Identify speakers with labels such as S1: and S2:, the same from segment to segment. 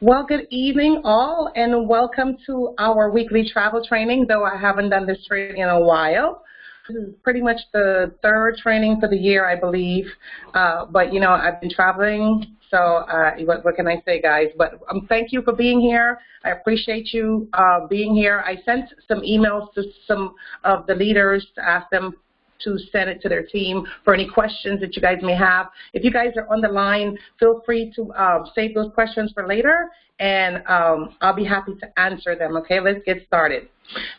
S1: Well, good evening all, and welcome to our weekly travel training, though I haven't done this training in a while. This is pretty much the third training for the year, I believe, but you know, I've been traveling, so what can I say, guys? But thank you for being here. I appreciate you being here. I sent some emails to some of the leaders to ask them to send it to their team for any questions that you guys may have. If you guys are on the line, feel free to save those questions for later, and I'll be happy to answer them. Okay, let's get started.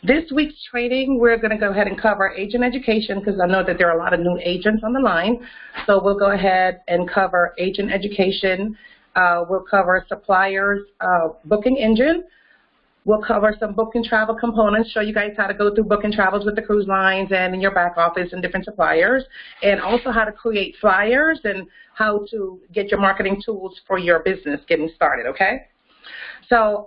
S1: This week's training, we're going to go ahead and cover agent education, because I know that there are a lot of new agents on the line. So we'll go ahead and cover agent education. We'll cover suppliers booking engine. We'll cover some book and travel components, show you guys how to go through book and travels with the cruise lines and in your back office and different suppliers, and also how to create flyers and how to get your marketing tools for your business getting started, okay? So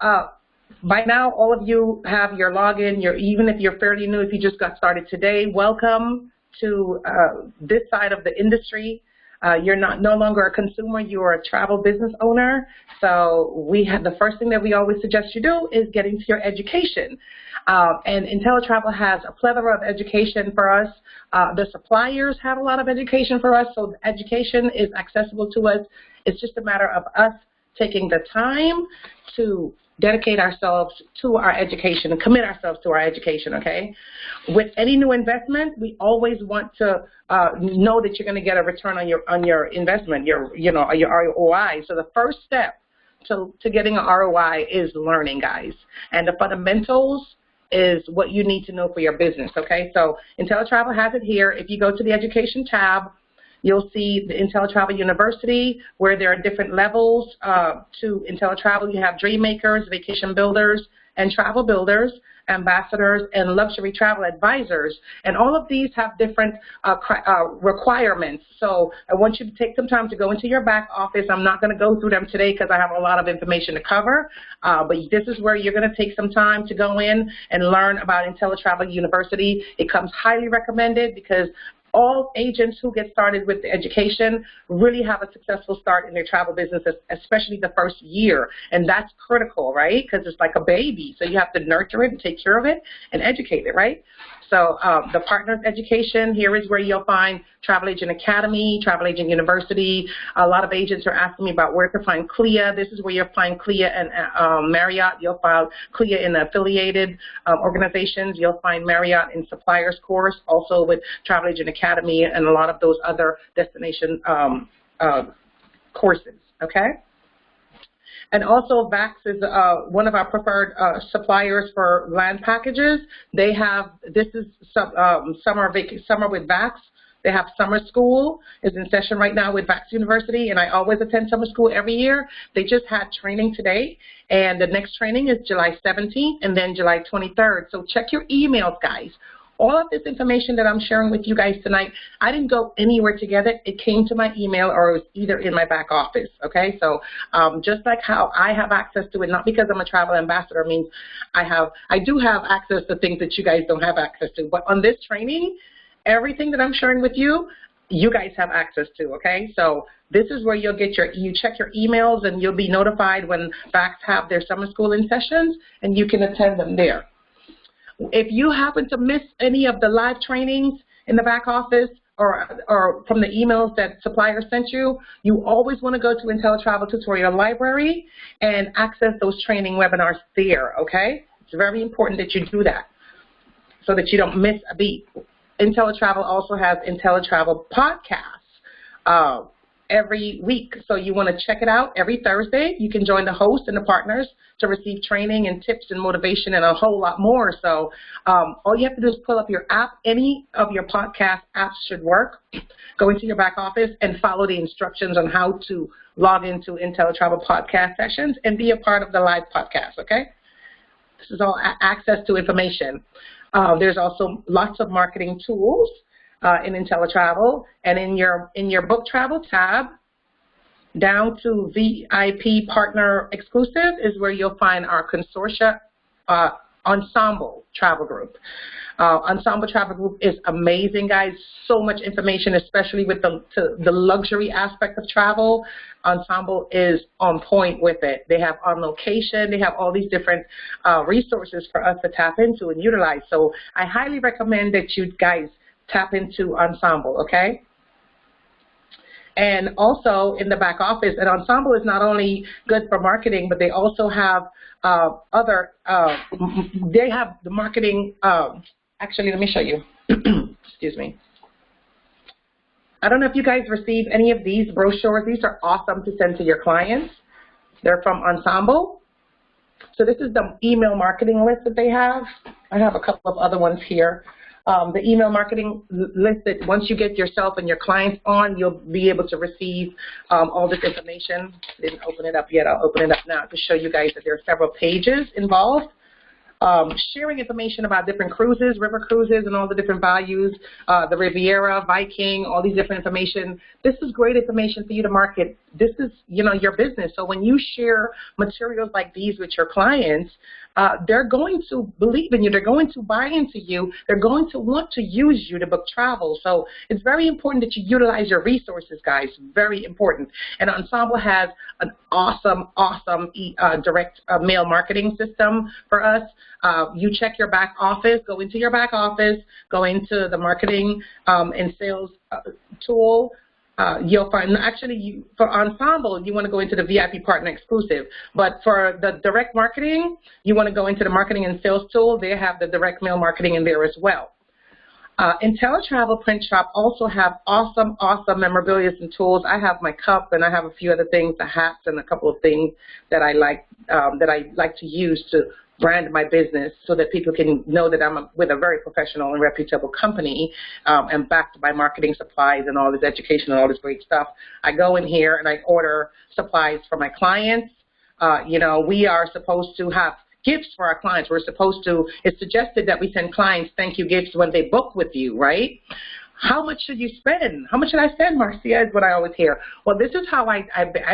S1: by now, all of you have your login. Even if you're fairly new, if you just got started today, welcome to this side of the industry. You're no longer a consumer, you're a travel business owner. So the first thing that we always suggest you do is get into your education. And IntelliTravel has a plethora of education for us. The suppliers have a lot of education for us, so education is accessible to us. It's just a matter of us taking the time to dedicate ourselves to our education and commit ourselves to our education, okay? With any new investment, we always want to know that you're going to get a return on your investment, your ROI. So the first step to getting an ROI is learning, guys. And the fundamentals is what you need to know for your business, okay? So IntelliTravel has it here. If you go to the education tab, you'll see the IntelliTravel University, where there are different levels to IntelliTravel. You have Dream Makers, Vacation Builders, and Travel Builders, Ambassadors, and Luxury Travel Advisors. And all of these have different requirements. So I want you to take some time to go into your back office. I'm not going to go through them today because I have a lot of information to cover. But this is where you're going to take some time to go in and learn about IntelliTravel University. It comes highly recommended because all agents who get started with the education really have a successful start in their travel business, especially the first year. And that's critical, right? Because it's like a baby. So you have to nurture it and take care of it and educate it, right? So the Partners Education, here is where you'll find Travel Agent Academy, Travel Agent University. A lot of agents are asking me about where to find CLIA. This is where you'll find CLIA and Marriott. You'll find CLIA in affiliated organizations. You'll find Marriott in Suppliers course, also with Travel Agent Academy and a lot of those other destination courses, okay? And also VAX is one of our preferred suppliers for land packages. They have, this is summer with VAX. They have summer school is in session right now with VAX University, and I always attend summer school every year. They just had training today, and the next training is July 17th and then July 23rd. So check your emails, guys. All of this information that I'm sharing with you guys tonight, I didn't go anywhere to get it. It came to my email or it was either in my back office, okay? So just like how I have access to it, not because I'm a travel ambassador, means I do have access to things that you guys don't have access to. But on this training, everything that I'm sharing with you, you guys have access to, okay? So this is where you'll get you check your emails and you'll be notified when VAX have their summer school in sessions, and you can attend them there. If you happen to miss any of the live trainings in the back office or from the emails that suppliers sent you, you always want to go to IntelliTravel Tutorial Library and access those training webinars there, okay? It's very important that you do that so that you don't miss a beat. IntelliTravel also has IntelliTravel podcasts every week, so you want to check it out every Thursday. You can join the host and the partners to receive training and tips and motivation and a whole lot more. So all you have to do is pull up your app. Any of your podcast apps should work. Go into your back office and follow the instructions on how to log into IntelliTravel podcast sessions and be a part of the live podcast, okay? This is all access to information. There's also lots of marketing tools in IntelliTravel, and in your book travel tab, down to VIP Partner Exclusive is where you'll find our consortia ensemble travel group. Ensemble Travel Group is amazing, guys. So much information, especially with the luxury aspect of travel. Ensemble is on point with it. They have on location. They have all these different resources for us to tap into and utilize. So I highly recommend that you guys tap into Ensemble, okay? And also in the back office, and Ensemble is not only good for marketing, but they also have they have the marketing, actually, let me show you. Excuse me. I don't know if you guys receive any of these brochures. These are awesome to send to your clients. They're from Ensemble. So this is the email marketing list that they have. I have a couple of other ones here. The email marketing list that once you get yourself and your clients on, you'll be able to receive all this information. Didn't open it up yet. I'll open it up now to show you guys that there are several pages involved. Sharing information about different cruises, river cruises, and all the different values, the Riviera, Viking, all these different information. This is great information for you to market. This is, you know, your business. So when you share materials like these with your clients, they're going to believe in you. They're going to buy into you. They're going to want to use you to book travel. So it's very important that you utilize your resources, guys. Very important. And Ensemble has an awesome direct mail marketing system for us. You check your back office, go into your back office, go into the marketing and sales tool. You'll find, actually, for Ensemble, you want to go into the VIP Partner Exclusive. But for the direct marketing, you want to go into the marketing and sales tool. They have the direct mail marketing in there as well. IntelliTravel Print Shop also have awesome memorabilia and tools. I have my cup, and I have a few other things, the hats, and a couple of things that I like to use to brand my business so that people can know that I'm with a very professional and reputable company and backed by marketing supplies and all this education and all this great stuff. I go in here and I order supplies for my clients. You know, we are supposed to have gifts for our clients. It's suggested that we send clients thank you gifts when they book with you, right? How much should you spend? How much should I spend, Marcia, is what I always hear. Well, this is how I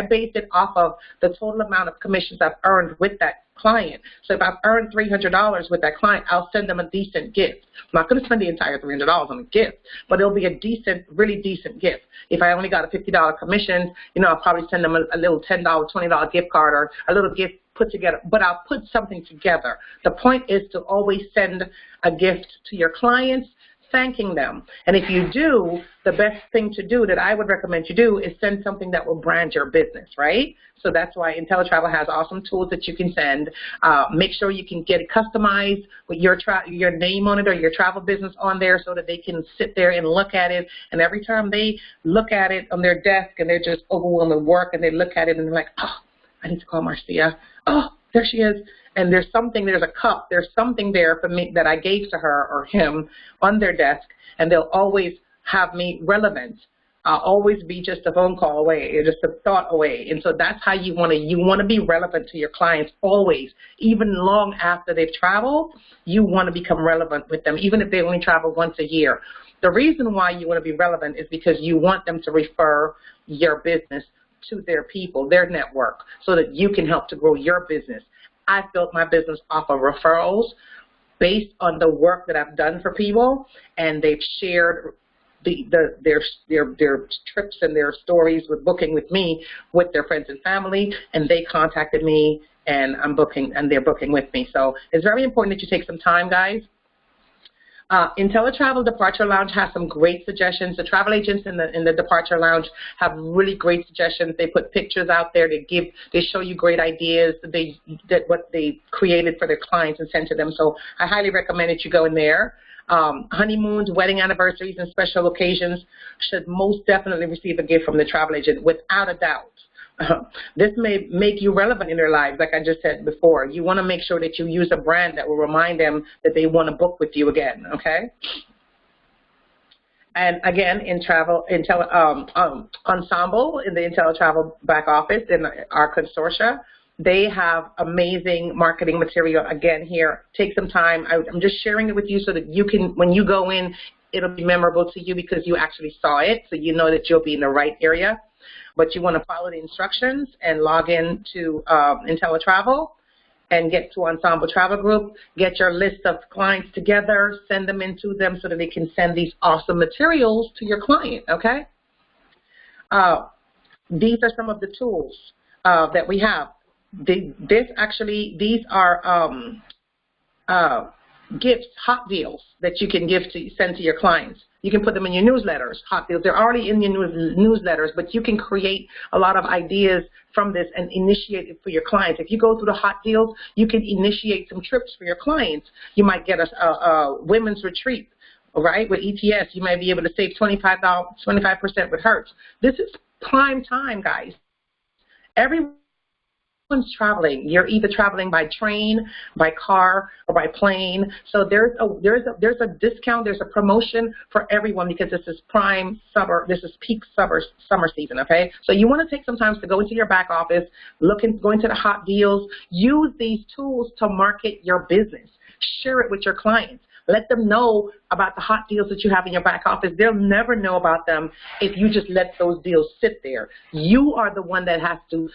S1: base it off of the total amount of commissions I've earned with that client. So if I've earned $300 with that client, I'll send them a decent gift. I'm not going to spend the entire $300 on a gift, but it'll be a decent, really decent gift. If I only got a $50 commission, you know, I'll probably send them a little $10, $20 gift card or a little gift put together, but I'll put something together. The point is to always send a gift to your clients, thanking them. And if you do, the best thing to do that I would recommend you do is send something that will brand your business, right? So that's why IntelliTravel has awesome tools that you can send. Make sure you can get it customized with your name on it or your travel business on there so that they can sit there and look at it. And every time they look at it on their desk and they're just overwhelmed with work and they look at it and they're like, oh, I need to call Marcia. Oh, there she is. And there's a cup, there's something there for me that I gave to her or him on their desk, and they'll always have me relevant. I'll always be just a phone call away, or just a thought away. And so that's how you want to be relevant to your clients always. Even long after they've traveled, you want to become relevant with them, even if they only travel once a year. The reason why you want to be relevant is because you want them to refer your business to their people, their network, so that you can help to grow your business. I've built my business off of referrals based on the work that I've done for people, and they've shared their trips and their stories with booking with me with their friends and family, and they contacted me, and I'm booking, and they're booking with me. So it's very important that you take some time, guys. IntelliTravel Departure Lounge has some great suggestions. The travel agents in the Departure Lounge have really great suggestions. They put pictures out there. They show you great ideas. What they created for their clients and sent to them. So I highly recommend that you go in there. Honeymoons, wedding anniversaries, and special occasions should most definitely receive a gift from the travel agent, without a doubt. This may make you relevant in their lives, like I just said before. You want to make sure that you use a brand that will remind them that they want to book with you again, okay? And again, Ensemble, in the IntelliTravel back office, in our consortia, they have amazing marketing material. Again, here, take some time. I'm just sharing it with you so that you can, when you go in, it'll be memorable to you because you actually saw it, so you know that you'll be in the right area. But you want to follow the instructions and log in to IntelliTravel and get to Ensemble Travel Group, get your list of clients together, send them into them so that they can send these awesome materials to your client, okay? These are some of the tools that we have. These are gifts, hot deals that you can send to your clients. You can put them in your newsletters, hot deals. They're already in your newsletters, but you can create a lot of ideas from this and initiate it for your clients. If you go through the hot deals, you can initiate some trips for your clients. You might get a women's retreat, right, with ETS. You might be able to save 25% with Hertz. This is prime time, guys. Everyone's traveling. You're either traveling by train, by car, or by plane. So there's a discount, there's a promotion for everyone because this is prime summer, this is peak summer season, okay? So you want to take some time to go into your back office, go into the hot deals, use these tools to market your business. Share it with your clients. Let them know about the hot deals that you have in your back office. They'll never know about them if you just let those deals sit there. You are the one that has to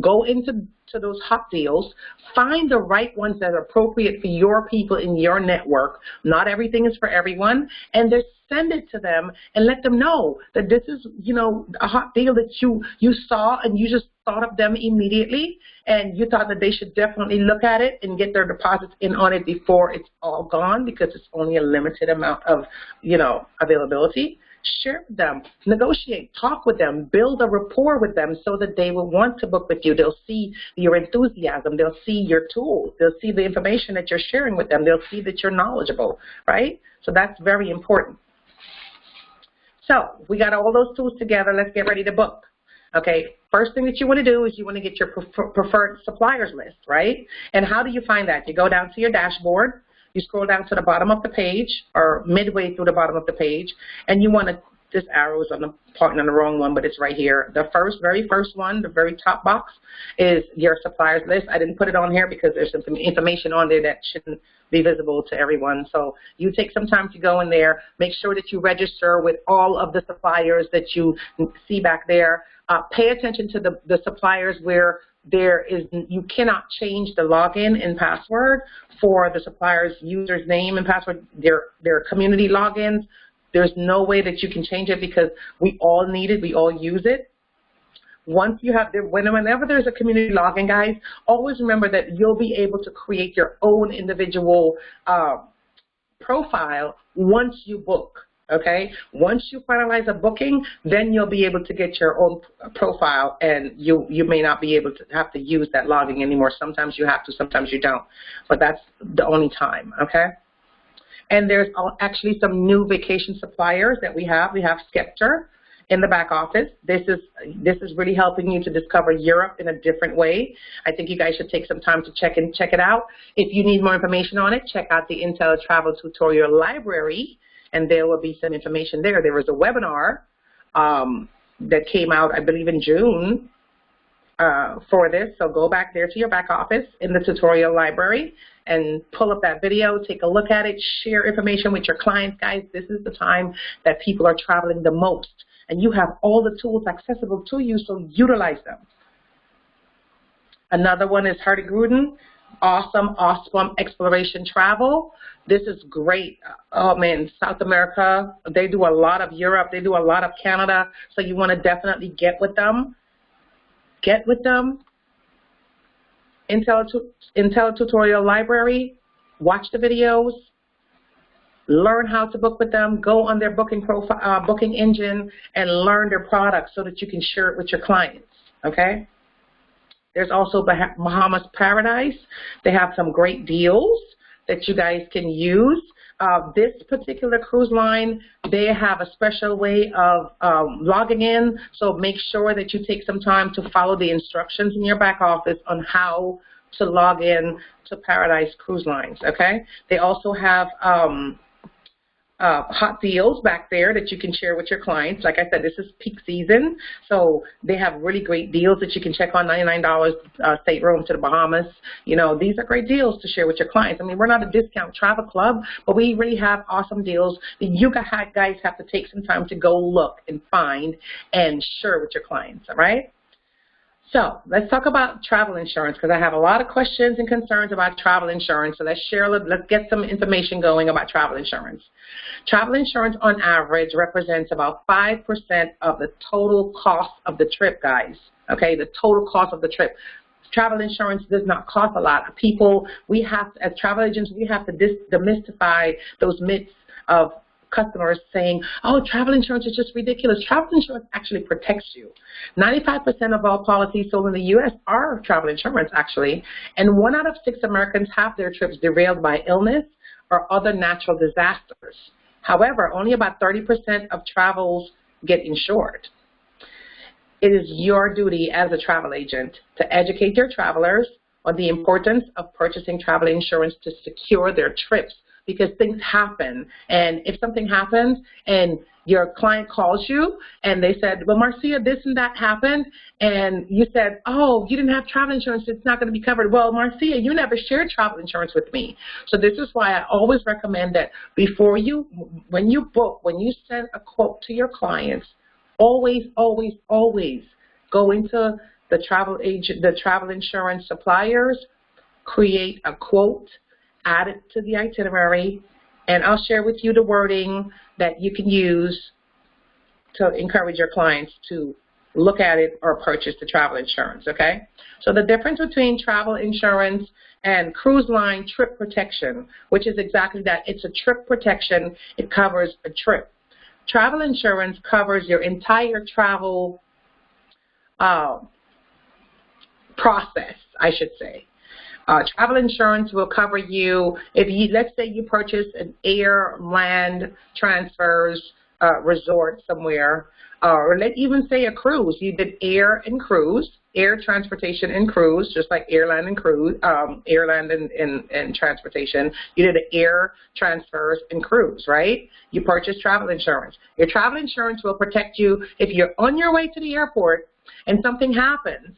S1: go into those hot deals, find the right ones that are appropriate for your people in your network. Not everything is for everyone, and just send it to them and let them know that this is, you know, a hot deal that you saw and you just thought of them immediately, and you thought that they should definitely look at it and get their deposits in on it before it's all gone because it's only a limited amount of, you know, availability. Share with them, negotiate, talk with them, build a rapport with them so that they will want to book with you. They'll see your enthusiasm. They'll see your tools. They'll see the information that you're sharing with them. They'll see that you're knowledgeable, right? So that's very important. So we got all those tools together. Let's get ready to book. Okay, first thing that you want to do is you want to get your preferred suppliers list, right? And how do you find that? You go down to your dashboard. You scroll down to the bottom of the page or midway through the bottom of the page, and you want to, this arrow is pointing on the wrong one, but it's right here. The very first one, the very top box, is your suppliers list. I didn't put it on here because there's some information on there that shouldn't be visible to everyone. So you take some time to go in there, make sure that you register with all of the suppliers that you see back there. Pay attention to the suppliers where you cannot change the login and password for the supplier's user's name and password. They're community logins. There's no way that you can change it because we all need it. We all use it. Once you have, whenever there's a community login, guys, always remember that you'll be able to create your own individual profile once you book. Okay, once you finalize a booking, then you'll be able to get your own profile, and you may not be able to have to use that login anymore. Sometimes you have to, sometimes you don't, but that's the only time. Okay, and there's actually some new vacation suppliers that we have. We have Skepter in the back office. This is really helping you to discover Europe in a different way. I think you guys should take some time to check it out. If you need more information on it, check out the Intel Travel Tutorial Library, and there will be some information there. There was a webinar that came out, I believe, in June for this. So go back there to your back office in the tutorial library and pull up that video, take a look at it, share information with your clients. Guys, this is the time that people are traveling the most, and you have all the tools accessible to you, so utilize them. Another one is Hardy Gruden, awesome exploration travel. This is great. Oh man, South America, they do a lot of Europe, they do a lot of Canada, so you want to definitely get with them. Get with them. Intel Tutorial Library, watch the videos, learn how to book with them, go on their booking profile, booking engine, and learn their products so that you can share it with your clients, okay? There's also Bahamas Paradise. They have some great deals that you guys can use. This particular cruise line, they have a special way of logging in, so make sure that you take some time to follow the instructions in your back office on how to log in to Paradise Cruise Lines, okay? They also have hot deals back there that you can share with your clients. Like I said, this is peak season, so they have really great deals that you can check on. $99 stateroom to the Bahamas. You know, these are great deals to share with your clients. I mean, we're not a discount travel club, but we really have awesome deals that you guys have to take some time to go look and find and share with your clients, all right? So let's talk about travel insurance because I have a lot of questions and concerns about travel insurance. So let's get some information going about travel insurance. Travel insurance on average represents about 5% of the total cost of the trip, guys. Okay, the total cost of the trip. Travel insurance does not cost a lot. People, as travel agents, we have to demystify those myths of customers saying, oh, travel insurance is just ridiculous. Travel insurance actually protects you. 95% of all policies sold in the U.S. are travel insurance, actually, and 1 out of 6 Americans have their trips derailed by illness or other natural disasters. However, only about 30% of travels get insured. It is your duty as a travel agent to educate your travelers on the importance of purchasing travel insurance to secure their trips, because things happen. And if something happens and your client calls you and they said, well, Marcia, this and that happened, and you said, oh, you didn't have travel insurance, it's not going to be covered. Well, Marcia, you never shared travel insurance with me. So this is why I always recommend that when you book, when you send a quote to your clients, always, always, always go into the travel insurance suppliers, create a quote, add it to the itinerary, and I'll share with you the wording that you can use to encourage your clients to look at it or purchase the travel insurance, okay? So the difference between travel insurance and cruise line trip protection, which is exactly that. It's a trip protection. It covers a trip. Travel insurance covers your entire travel process, I should say. Travel insurance will cover you if let's say you purchase an air, land, transfers, resort somewhere, or let's even say a cruise. You did air and cruise, air transportation and cruise, just like airline and cruise, airline and transportation. You did air transfers and cruise, right? You purchased travel insurance. Your travel insurance will protect you if you're on your way to the airport and something happens,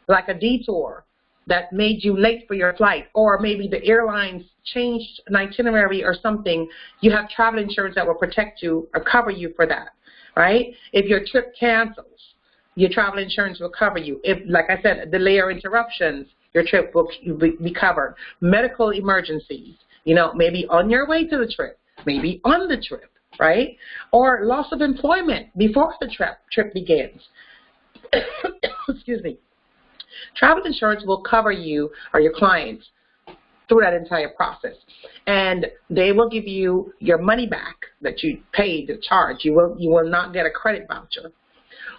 S1: like a detour that made you late for your flight, or maybe the airlines changed an itinerary or something. You have travel insurance that will protect you or cover you for that, right? If your trip cancels, your travel insurance will cover you. If, like I said, a delay or interruptions, your trip will be covered. Medical emergencies, maybe on your way to the trip, maybe on the trip, right? Or loss of employment before the trip begins. Excuse me. Travel insurance will cover you or your clients through that entire process, and they will give you your money back that you paid the charge. You will not get a credit voucher.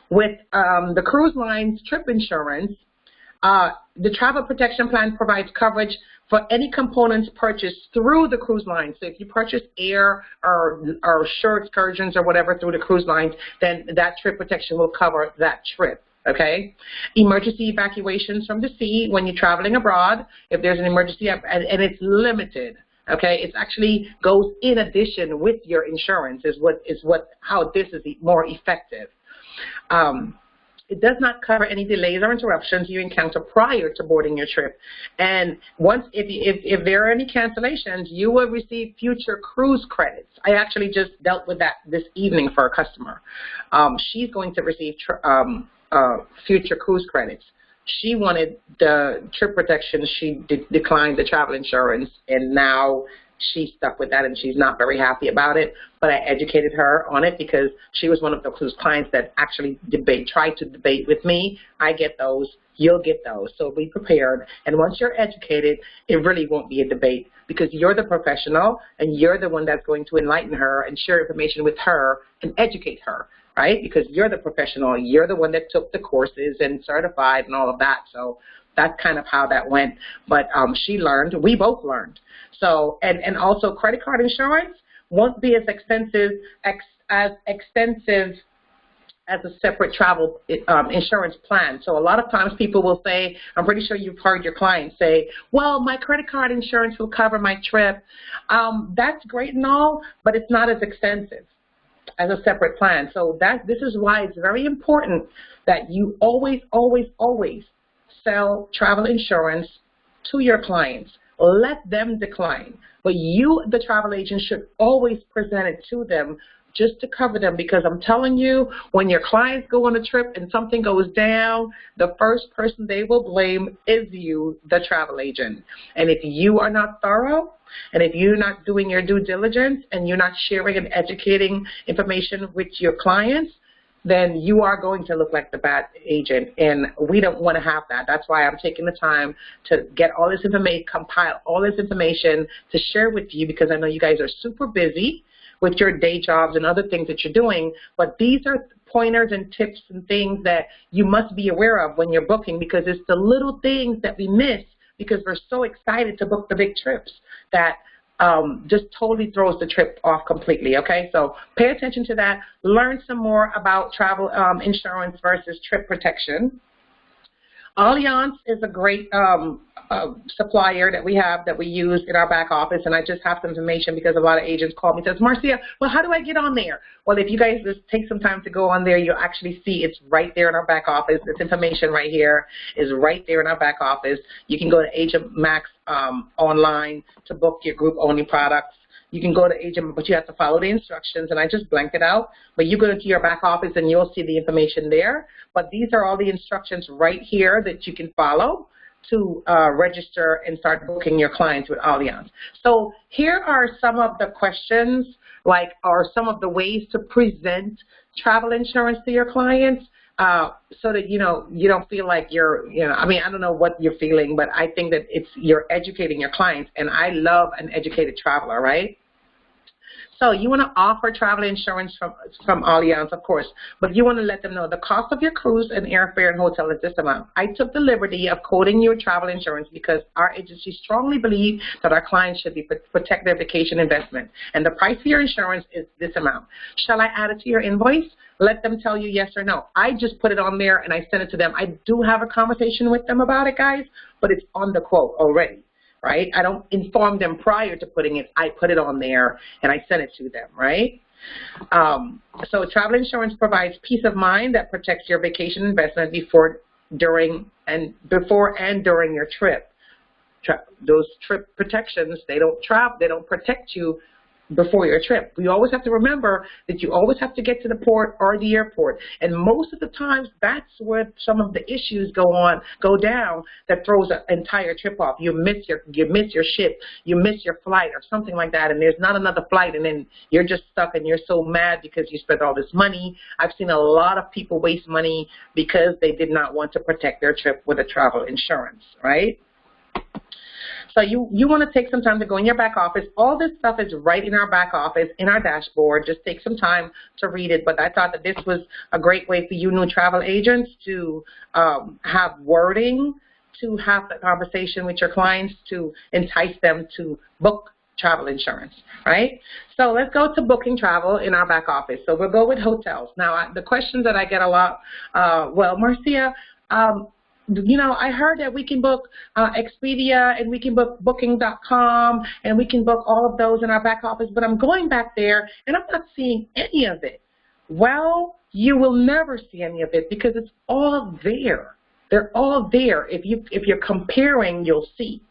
S1: With the cruise line's trip insurance, the travel protection plan provides coverage for any components purchased through the cruise line. So if you purchase air or shore excursions or whatever through the cruise lines, then that trip protection will cover that trip. Okay, emergency evacuations from the sea when you're traveling abroad, if there's an emergency, and it's limited. Okay, it actually goes in addition with your insurance how this is more effective. It does not cover any delays or interruptions you encounter prior to boarding your trip. And if there are any cancellations, you will receive future cruise credits. I actually just dealt with that this evening for a customer. She's going to receive future cruise credits. She wanted the trip protection. She declined the travel insurance, and now she's stuck with that, and she's not very happy about it. But I educated her on it because she was one of those clients that actually tried to debate with me. I get those. You'll get those. So be prepared. And once you're educated, it really won't be a debate because you're the professional, and you're the one that's going to enlighten her and share information with her and educate her. Right? Because you're the professional, you're the one that took the courses and certified and all of that. So that's kind of how that went. But she learned, we both learned. So, and also credit card insurance won't be as expensive as a separate travel insurance plan. So a lot of times people will say, I'm pretty sure you've heard your clients say, well, my credit card insurance will cover my trip. That's great and all, but it's not as expensive as a separate plan. So this is why it's very important that you always, always, always sell travel insurance to your clients. Let them decline. But you, the travel agent, should always present it to them just to cover them, because I'm telling you, when your clients go on a trip and something goes down, the first person they will blame is you, the travel agent. And if you are not thorough, and if you're not doing your due diligence, and you're not sharing and educating information with your clients, then you are going to look like the bad agent, and we don't want to have that. That's why I'm taking the time to get all this information, compile all this information to share with you, because I know you guys are super busy with your day jobs and other things that you're doing, but these are pointers and tips and things that you must be aware of when you're booking, because it's the little things that we miss because we're so excited to book the big trips that just totally throws the trip off completely, okay? So pay attention to that. Learn some more about travel insurance versus trip protection. Allianz is a great supplier that we have, that we use in our back office, and I just have some information because a lot of agents call me and says, Marcia, well, how do I get on there? Well, if you guys just take some time to go on there, you'll actually see it's right there in our back office. This information right here is right there in our back office. You can go to Agent Max online to book your group-only products. You can go to Agent, but you have to follow the instructions, and I just blank it out. But you go into your back office, and you'll see the information there. But these are all the instructions right here that you can follow to register and start booking your clients with Allianz. So here are some of the questions, or some of the ways to present travel insurance to your clients, so that, you don't feel like I mean, I don't know what you're feeling, but I think that you're educating your clients, and I love an educated traveler, right? So you want to offer travel insurance from Allianz, of course, but you want to let them know the cost of your cruise and airfare and hotel is this amount. I took the liberty of quoting your travel insurance because our agency strongly believe that our clients should protect their vacation investment, and the price for your insurance is this amount. Shall I add it to your invoice? Let them tell you yes or no. I just put it on there and I send it to them. I do have a conversation with them about it, guys, but it's on the quote already. Right? I don't inform them prior to putting it. I put it on there and I send it to them, right? So travel insurance provides peace of mind that protects your vacation investment before and during your trip. Those trip protections, they don't protect you before your trip. We always have to remember that you always have to get to the port or the airport, and most of the times that's where some of the issues go down that throws an entire trip off. You miss your ship, you miss your flight or something like that, and there's not another flight, and then you're just stuck and you're so mad because you spent all this money. I've seen a lot of people waste money because they did not want to protect their trip with a travel insurance, right? So you want to take some time to go in your back office. All this stuff is right in our back office, in our dashboard. Just take some time to read it. But I thought that this was a great way for you new travel agents to have wording, to have the conversation with your clients, to entice them to book travel insurance, right? So let's go to booking travel in our back office. So we'll go with hotels. Now, the questions that I get a lot, well, Marcia, I heard that we can book Expedia, and we can book Booking.com, and we can book all of those in our back office, but I'm going back there and I'm not seeing any of it. Well, you will never see any of it because it's all there. They're all there. If you're comparing, you'll see.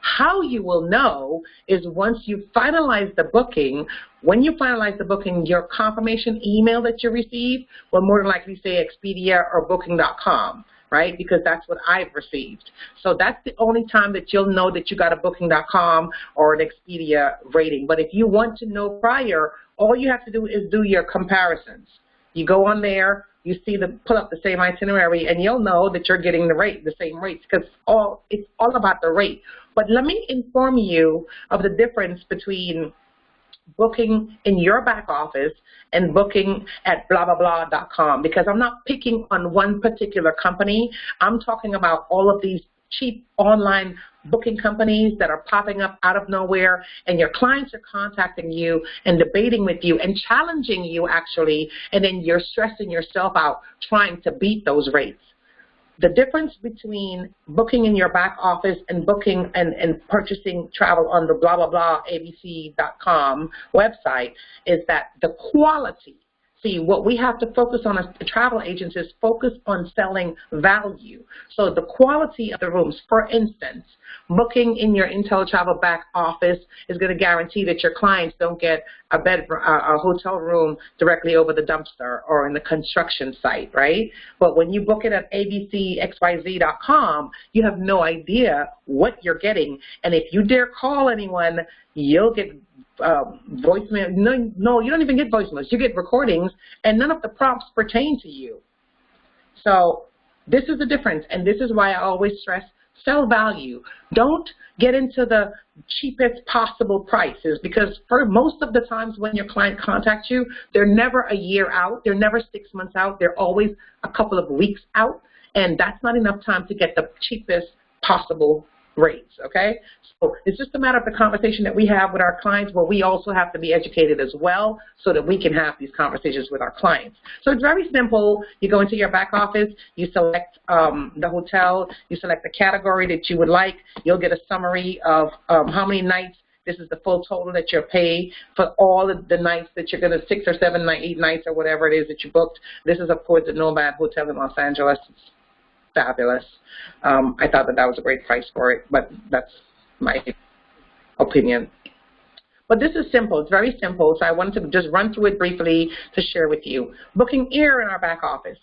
S1: How you will know is once you finalize the booking. When you finalize the booking, your confirmation email that you receive will more than likely say Expedia or Booking.com. Right? Because that's what I've received. So that's the only time that you'll know that you got a Booking.com or an Expedia rating. But if you want to know prior, all you have to do is do your comparisons. You go on there, you see pull up the same itinerary, and you'll know that you're getting the same rates, because it's all about the rate. But let me inform you of the difference between booking in your back office and booking at blah, blah, blah.com, because I'm not picking on one particular company. I'm talking about all of these cheap online booking companies that are popping up out of nowhere, and your clients are contacting you and debating with you and challenging you, actually, and then you're stressing yourself out trying to beat those rates. The difference between booking in your back office and booking and purchasing travel on the blah, blah, blah, abc.com website is that the quality. See, what we have to focus on as travel agents is focus on selling value. So the quality of the rooms, for instance, booking in your IntelliTravel back office is going to guarantee that your clients don't get a hotel room directly over the dumpster or in the construction site, right? But when you book it at abcxyz.com, you have no idea what you're getting. And if you dare call anyone, you'll get voicemail. No, you don't even get voicemails. You get recordings, and none of the prompts pertain to you. So this is the difference, and this is why I always stress sell value. Don't get into the cheapest possible prices, because for most of the times when your client contacts you, they're never a year out. They're never 6 months out. They're always a couple of weeks out, and that's not enough time to get the cheapest possible rates, okay? So it's just a matter of the conversation that we have with our clients, where we also have to be educated as well so that we can have these conversations with our clients. So it's very simple. You go into your back office, you select the hotel, you select the category that you would like. You'll get a summary of how many nights. This is the full total that you're paid for all of the nights that you're going to, 6 or 7, 8 nights or whatever it is that you booked. This is, of course, the Nomad Hotel in Los Angeles. It's fabulous. I thought that was a great price for it, but that's my opinion. But this is simple. It's very simple, so I wanted to just run through it briefly to share with you. Booking air in our back office.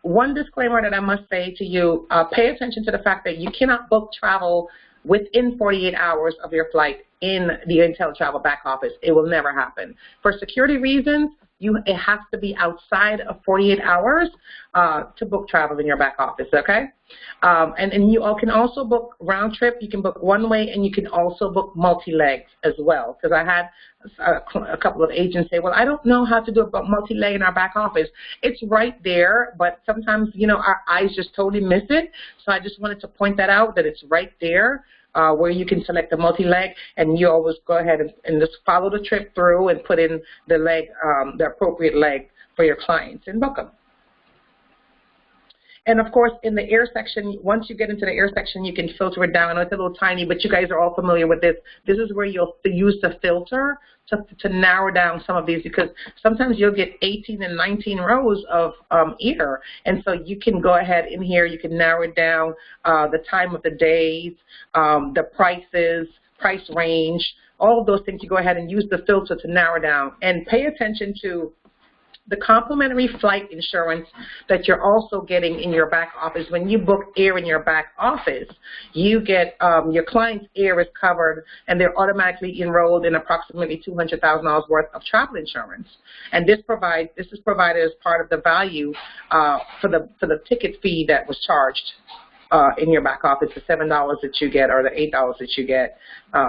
S1: One disclaimer that I must say to you, pay attention to the fact that you cannot book travel within 48 hours of your flight in the IntelliTravel back office. It will never happen. For security reasons, it has to be outside of 48 hours to book travel in your back office, okay? And you can also book round trip. You can book one way, and you can also book multi-legs as well, because I had a couple of agents say, well, I don't know how to do a multi-leg in our back office. It's right there, but sometimes, you know, our eyes just totally miss it. So I just wanted to point that out, that it's right there. Where you can select the multi-leg, and you always go ahead and just follow the trip through and put in the leg, the appropriate leg for your clients, and book them. And of course, in the air section, once you get into the air section, you can filter it down. I know it's a little tiny, but you guys are all familiar with this. This is where you'll use the filter to narrow down some of these, because sometimes you'll get 18 and 19 rows of air. And so you can go ahead in here, you can narrow it down, the time of the days, the prices, price range, all of those things. You go ahead and use the filter to narrow down. And pay attention to the complimentary flight insurance that you're also getting in your back office. When you book air in your back office, you get your client's air is covered, and they're automatically enrolled in approximately $200,000 worth of travel insurance. And this is provided as part of the value for the ticket fee that was charged in your back office, the $7 that you get or the $8 that you get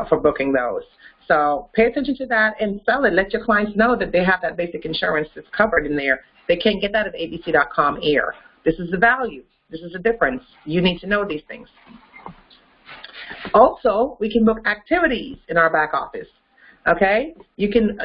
S1: for booking those. So pay attention to that and sell it. Let your clients know that they have that basic insurance that's covered in there. They can't get that at abc.com air. This is the value. This is the difference. You need to know these things. Also, we can book activities in our back office. Okay, you can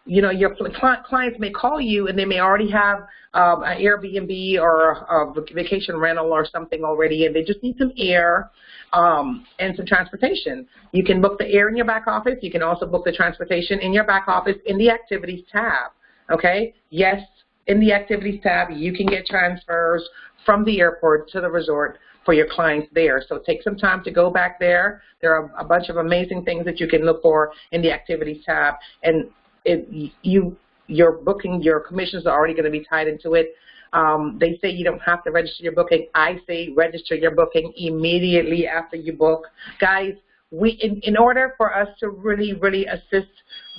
S1: you know, your clients may call you, and they may already have an Airbnb or a vacation rental or something already, and they just need some air and some transportation. You can book the air in your back office. You can also book the transportation in your back office in the activities tab. Okay, yes, in the activities tab, you can get transfers from the airport to the resort for your clients there. So take some time to go back there. There are a bunch of amazing things that you can look for in the activities tab, and your booking, your commissions are already going to be tied into it. They say you don't have to register your booking. I say register your booking immediately after you book. Guys, in order for us to really, really assist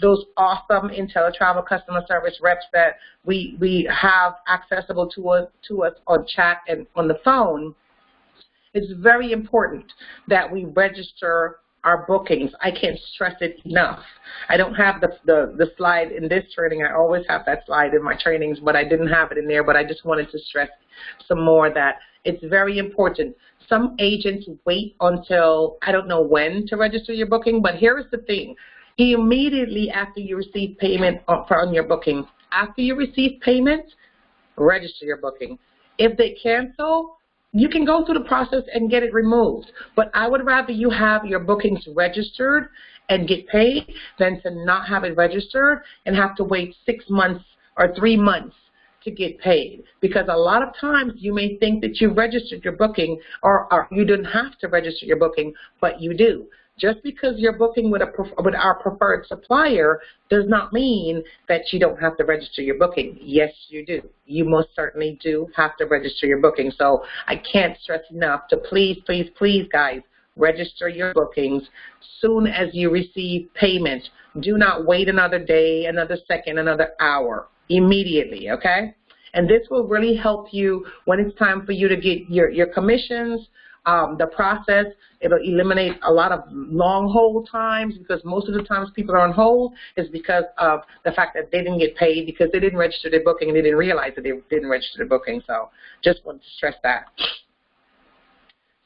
S1: those awesome IntelliTravel customer service reps that we have accessible to us on chat and on the phone, it's very important that we register our bookings. I can't stress it enough. I don't have the slide in this training. I always have that slide in my trainings, but I didn't have it in there. But I just wanted to stress some more that it's very important. Some agents wait until I don't know when to register your booking, but here is the thing. Immediately after you receive payment on your booking, after you receive payment, register your booking. If they cancel, you can go through the process and get it removed. But I would rather you have your bookings registered and get paid than to not have it registered and have to wait 6 months or 3 months to get paid, because a lot of times you may think that you've registered your booking, or you didn't have to register your booking, but you do. Just because you're booking with our preferred supplier does not mean that you don't have to register your booking. Yes, you do. You most certainly do have to register your booking. So I can't stress enough to please, please, please, guys, register your bookings soon as you receive payment. Do not wait another day, another second, another hour. Immediately, okay? And this will really help you when it's time for you to get your commissions. The process, it'll eliminate a lot of long hold times, because most of the times people are on hold is because of the fact that they didn't get paid because they didn't register their booking and they didn't realize that they didn't register their booking. So just wanted to stress that.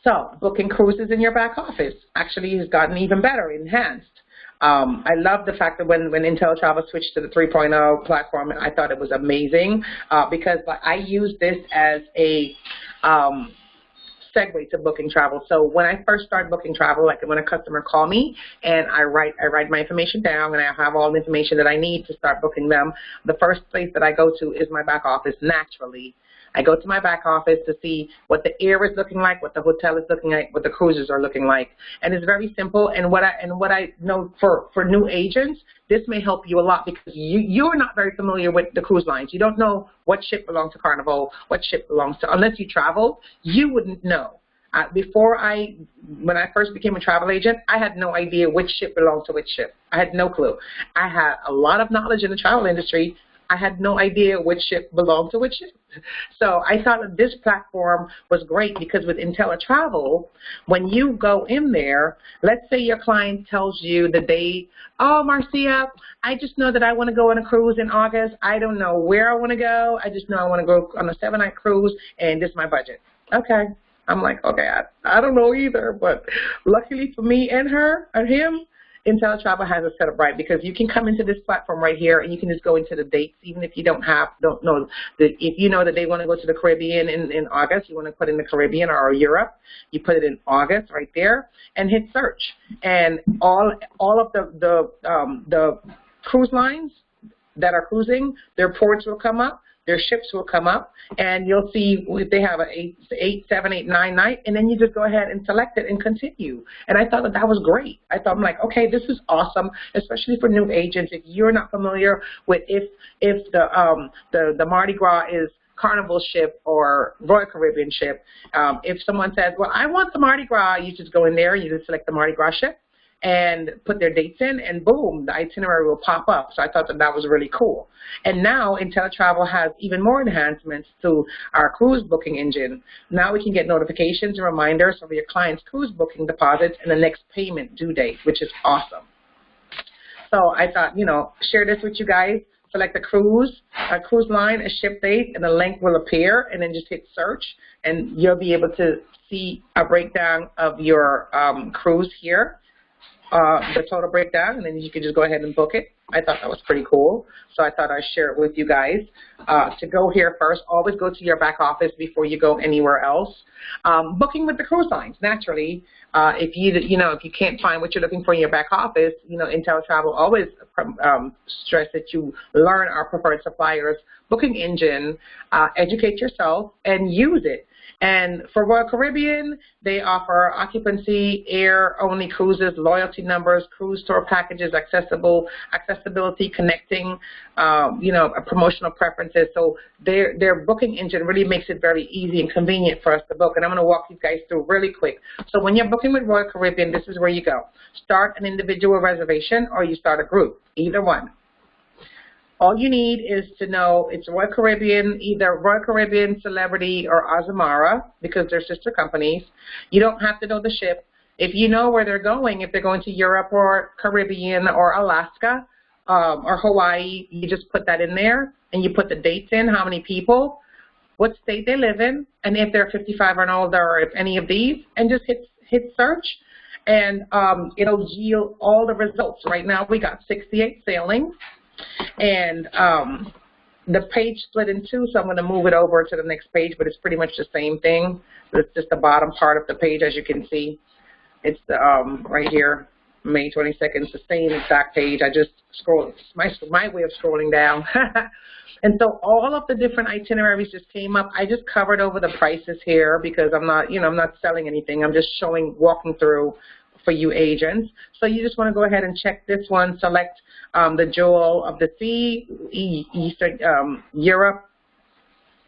S1: So booking cruises in your back office actually has gotten even better, enhanced. I love the fact that when IntelliTravel switched to the 3.0 platform, I thought it was amazing because I use this as a segue to booking travel. So when I first started booking travel, like when a customer called me and I write my information down and I have all the information that I need to start booking them, the first place that I go to is my back office naturally. I go to my back office to see what the air is looking like, what the hotel is looking like, what the cruises are looking like. And it's very simple. And what I know for new agents, this may help you a lot, because you're not very familiar with the cruise lines. You don't know what ship belongs to Carnival, what ship belongs to, unless you travel, you wouldn't know. When I first became a travel agent, I had no idea which ship belonged to which ship. I had no clue. I had a lot of knowledge in the travel industry. I had no idea which ship belonged to which ship. So I thought that this platform was great, because with IntelliTravel, when you go in there, let's say your client tells you the day, oh, Marcia, I just know that I want to go on a cruise in August. I don't know where I want to go. I just know I want to go on a 7-night cruise, and this is my budget. Okay. I'm like, okay, I don't know either, but luckily for me and her and him, IntelliTravel has it set up right, because you can come into this platform right here and you can just go into the dates, even if you don't know. If you know that they want to go to the Caribbean in August, you want to put in the Caribbean or Europe, you put it in August right there and hit search. And all of the cruise lines that are cruising, their ports will come up. Their ships will come up, and you'll see if they have an 8, 7, 8, 9 night, and then you just go ahead and select it and continue. And I thought that was great. I thought, I'm like, okay, this is awesome, especially for new agents. If you're not familiar with if the Mardi Gras is Carnival ship or Royal Caribbean ship, if someone says, well, I want the Mardi Gras, you just go in there and you just select the Mardi Gras ship and put their dates in, and boom, the itinerary will pop up. So I thought that was really cool. And now IntelliTravel has even more enhancements to our cruise booking engine. Now we can get notifications and reminders of your client's cruise booking deposits and the next payment due date, which is awesome. So I thought, share this with you guys. Select a cruise line, a ship date, and a link will appear, and then just hit search, and you'll be able to see a breakdown of your cruise here. The total breakdown, and then you can just go ahead and book it. I thought that was pretty cool, so I thought I'd share it with you guys. To go here first, always go to your back office before you go anywhere else. Booking with the cruise lines, naturally. If you can't find what you're looking for in your back office, IntelliTravel always stress that you learn our preferred suppliers booking engine, educate yourself, and use it. And for Royal Caribbean, they offer occupancy, air-only cruises, loyalty numbers, cruise tour packages, accessibility, connecting, promotional preferences. So their booking engine really makes it very easy and convenient for us to book. And I'm going to walk you guys through really quick. So when you're booking with Royal Caribbean, this is where you go. Start an individual reservation, or you start a group, either one. All you need is to know it's Royal Caribbean, either Royal Caribbean, Celebrity, or Azamara, because they're sister companies. You don't have to know the ship. If you know where they're going, if they're going to Europe or Caribbean or Alaska or Hawaii, you just put that in there, and you put the dates in, how many people, what state they live in, and if they're 55 and older, or if any of these, and just hit search, and it'll yield all the results. Right now we got 68 sailings. And the page split in two, so I'm going to move it over to the next page, but it's pretty much the same thing. It's just the bottom part of the page, as you can see. It's right here. May 22nd. It's the same exact page. I just scrolled, my way of scrolling down. And so all of the different itineraries just came up. I just covered over the prices here because I'm not, I'm not selling anything. I'm just walking through for you agents. So you just want to go ahead and check this one, select the Jewel of the Sea, Eastern Europe,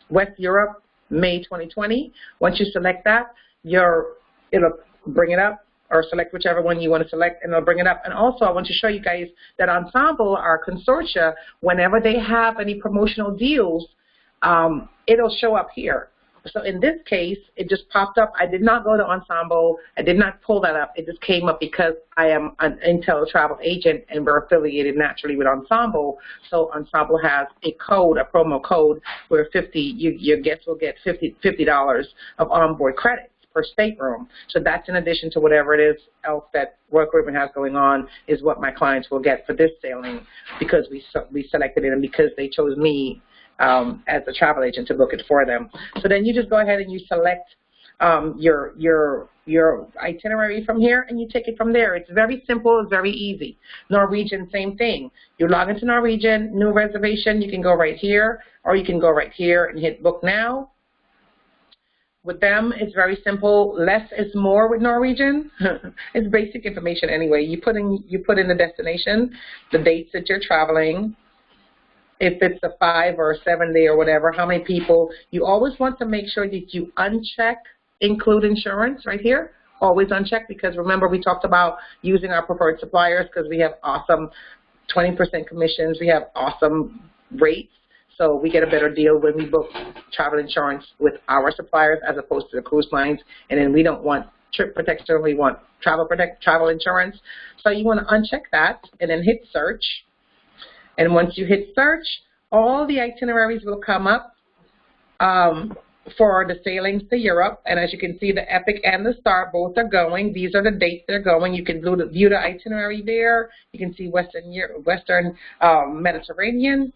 S1: West Europe, May 2020. Once you select that, it'll bring it up, or select whichever one you want to select, and it'll bring it up. And also, I want to show you guys that Ensemble, our consortia, whenever they have any promotional deals, it'll show up here. So in this case, it just popped up. I did not go to Ensemble. I did not pull that up. It just came up because I am an Intel travel agent, and we're affiliated naturally with Ensemble. So Ensemble has a code, a promo code, where your guests will get $50 of onboard credits per stateroom. So that's in addition to whatever it is else that Royal Caribbean has going on, is what my clients will get for this sailing, because we selected it and because they chose me as a travel agent to book it for them. So then you just go ahead and you select your itinerary from here, and you take it from there. It's very simple. It's very easy. Norwegian, same thing. You log into Norwegian, new reservation. You can go right here, or you can go right here and hit book now. With them, it's very simple. Less is more with Norwegian. It's basic information anyway. You put in the destination, the dates that you're traveling, if it's a 5 or a 7 day or whatever, how many people. You always want to make sure that you uncheck include insurance right here. Always uncheck, because remember we talked about using our preferred suppliers because we have awesome 20% commissions. We have awesome rates. So we get a better deal when we book travel insurance with our suppliers as opposed to the cruise lines. And then we don't want trip protection, we want travel insurance. So you want to uncheck that and then hit search. And once you hit search, all the itineraries will come up for the sailings to Europe. And as you can see, the Epic and the Star both are going. These are the dates they're going. You can view the itinerary there. You can see Western Mediterranean.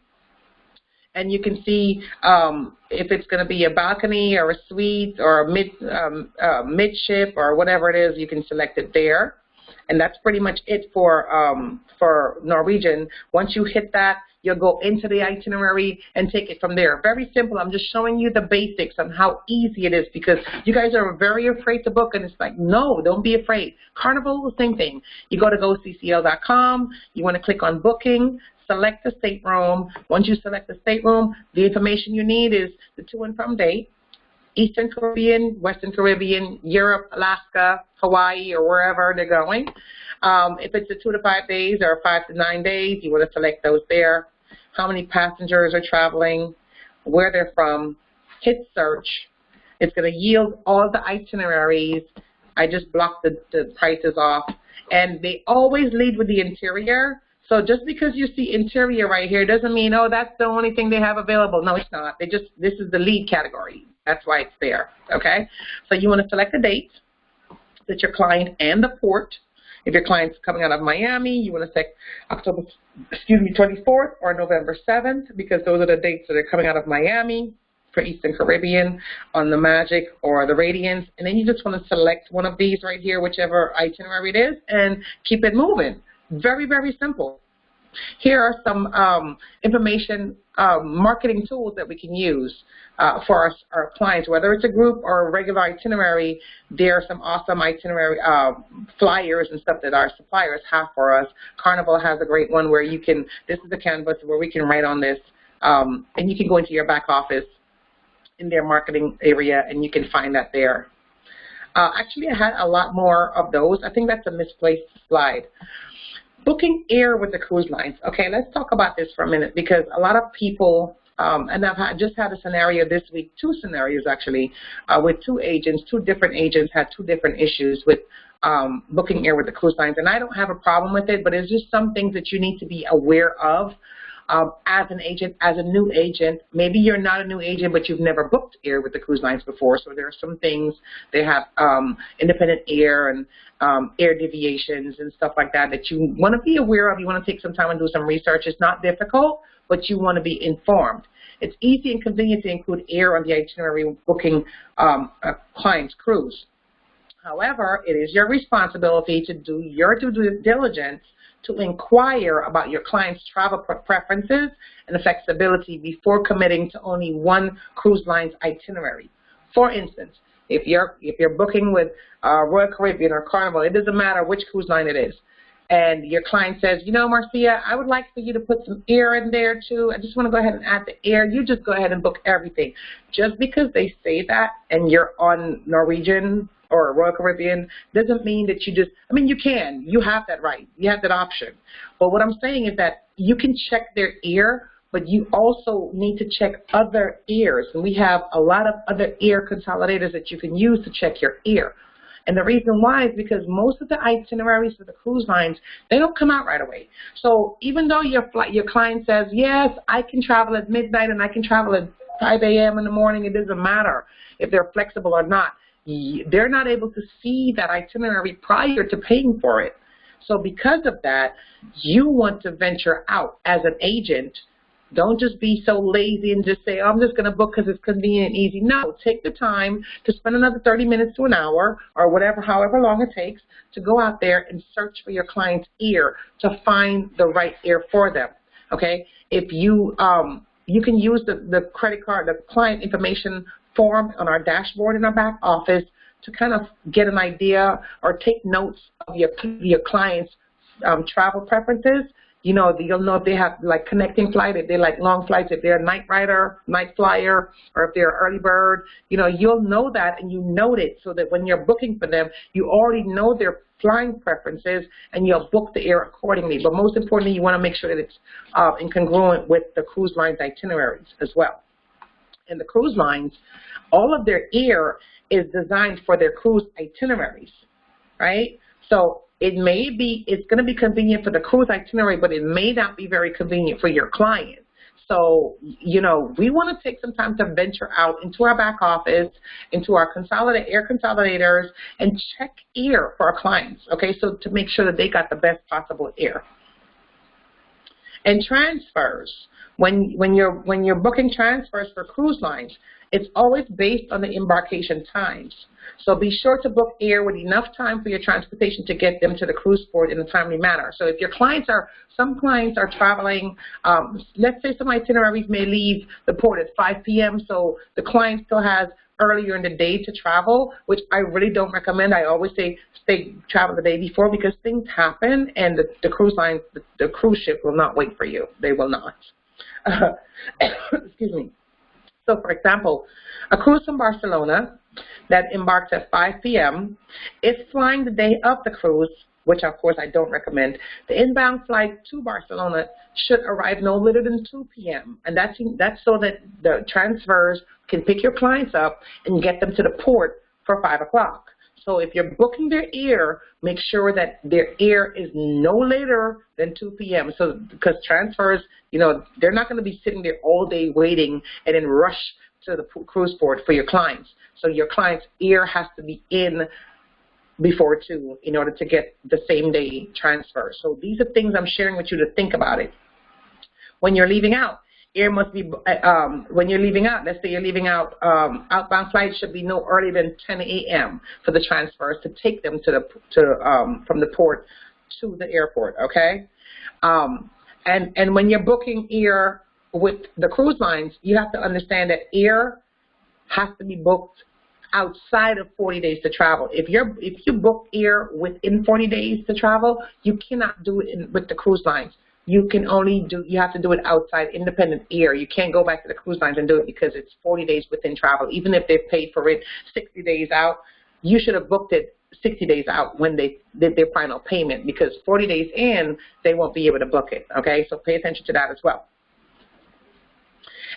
S1: And you can see if it's going to be a balcony or a suite or a midship or whatever it is, you can select it there. And that's pretty much it for Norwegian. Once you hit that, you'll go into the itinerary and take it from there. Very simple. I'm just showing you the basics on how easy it is, because you guys are very afraid to book, and it's like, no, don't be afraid. Carnival, same thing. You go to goccl.com. You want to click on booking. Select the stateroom. Once you select the stateroom, the information you need is the to and from date, Eastern Caribbean, Western Caribbean, Europe, Alaska, Hawaii, or wherever they're going. If it's a 2 to 5 days or 5 to 9 days, you want to select those there. How many passengers are traveling, where they're from, hit search. It's going to yield all the itineraries. I just blocked the prices off. And they always lead with the interior. So just because you see interior right here doesn't mean, oh, that's the only thing they have available. No, it's not. This is the lead category. That's why it's there, okay? So you want to select the date that your client and the port. If your client's coming out of Miami, you want to select October, 24th or November 7th, because those are the dates that are coming out of Miami for Eastern Caribbean on the Magic or the Radiance. And then you just want to select one of these right here, whichever itinerary it is, and keep it moving. Very, very simple. Here are some information marketing tools that we can use for our clients, whether it's a group or a regular itinerary. There are some awesome itinerary flyers and stuff that our suppliers have for us. Carnival has a great one where you can, this is the canvas where we can write on this, and you can go into your back office in their marketing area and you can find that there. Actually, I had a lot more of those. I think that's a misplaced slide. Booking air with the cruise lines. Okay, let's talk about this for a minute, because a lot of people, and just had a scenario this week, 2 scenarios actually, with 2 agents, 2 different agents had 2 different issues with booking air with the cruise lines. And I don't have a problem with it, but it's just some things that you need to be aware of as an agent, as a new agent. Maybe you're not a new agent, but you've never booked air with the cruise lines before. So there are some things, they have independent air and air deviations and stuff like that that you want to be aware of. You want to take some time and do some research. It's not difficult, but you want to be informed. It's easy and convenient to include air on the itinerary booking a client's cruise. However, it is your responsibility to do your due diligence to inquire about your client's travel preferences and flexibility before committing to only one cruise line's itinerary. For instance, if you're booking with Royal Caribbean or Carnival, it doesn't matter which cruise line it is, and your client says, you know, Marcia, I would like for you to put some air in there too. I just want to go ahead and add the air. You just go ahead and book everything. Just because they say that and you're on Norwegian or Royal Caribbean doesn't mean that you just, I mean, you can. You have that right. You have that option. But what I'm saying is that you can check their air, but you also need to check other airs. And we have a lot of other air consolidators that you can use to check your air. And the reason why is because most of the itineraries for the cruise lines, they don't come out right away. So even though your client says, yes, I can travel at midnight and I can travel at 5 a.m. in the morning, it doesn't matter if they're flexible or not. They're not able to see that itinerary prior to paying for it. So because of that, you want to venture out as an agent. Don't just be so lazy and just say, oh, I'm just going to book because it's convenient and easy. No, take the time to spend another 30 minutes to an hour or whatever, however long it takes to go out there and search for your client's ear to find the right ear for them, okay? If you, you can use the credit card, the client information form on our dashboard in our back office to kind of get an idea or take notes of your client's travel preferences. You know, you'll know if they have like connecting flight, if they like long flights, if they're a night rider, night flyer, or if they're an early bird. You know, you'll know that and you note it so that when you're booking for them, you already know their flying preferences and you'll book the air accordingly. But most importantly, you want to make sure that it's incongruent with the cruise line's itineraries as well. And the cruise lines, all of their air is designed for their cruise itineraries, right? So it's going to be convenient for the cruise itinerary, but it may not be very convenient for your client. So, you know, we want to take some time to venture out into our back office, into our air consolidators, and check air for our clients, okay, so to make sure that they got the best possible air. And transfers, when you're booking transfers for cruise lines, it's always based on the embarkation times. So be sure to book air with enough time for your transportation to get them to the cruise port in a timely manner. So if your clients some clients are traveling, let's say some itineraries may leave the port at 5 p.m., so the client still has earlier in the day to travel, which I really don't recommend. I always say travel the day before because things happen and the cruise line, the cruise ship will not wait for you. They will not. Excuse me. So, for example, a cruise from Barcelona that embarks at 5 p.m., if flying the day of the cruise, which of course I don't recommend, the inbound flight to Barcelona should arrive no later than 2 p.m. And that's so that the transfers can pick your clients up and get them to the port for 5 o'clock. So if you're booking their air, make sure that their air is no later than 2 p.m. So because transfers, you know, they're not going to be sitting there all day waiting and then rush to the cruise port for your clients. So your client's air has to be in before 2 in order to get the same day transfer. So these are things I'm sharing with you to think about it. When you're leaving out, air must be, when you're leaving out, let's say you're leaving out, outbound flights should be no earlier than 10 a.m. for the transfers to take them to from the port to the airport, okay? And when you're booking air with the cruise lines, you have to understand that air has to be booked outside of 40 days to travel. If you book air within 40 days to travel, you cannot do it with the cruise lines. You have to do it outside independent air. You can't go back to the cruise lines and do it because it's 40 days within travel. Even if they've paid for it 60 days out, you should have booked it 60 days out when they did their final payment because 40 days in, they won't be able to book it, okay? So pay attention to that as well.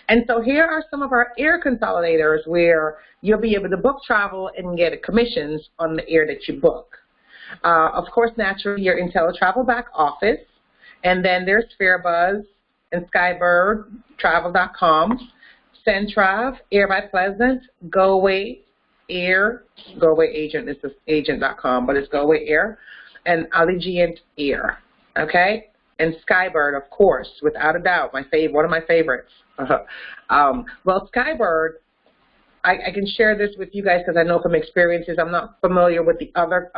S1: And so here are some of our air consolidators where you'll be able to book travel and get commissions on the air that you book. Of course, naturally, your IntelliTravel back office. And then there's FareBuzz and Skybird, Travel.com, Centrav, Air by Pleasant, GoAway Air, GoAway Agent is agent.com, but it's GoAway Air, and Allegiant Air, okay? And Skybird, of course, without a doubt, one of my favorites. Well, Skybird, I can share this with you guys because I know from experiences. I'm not familiar with the other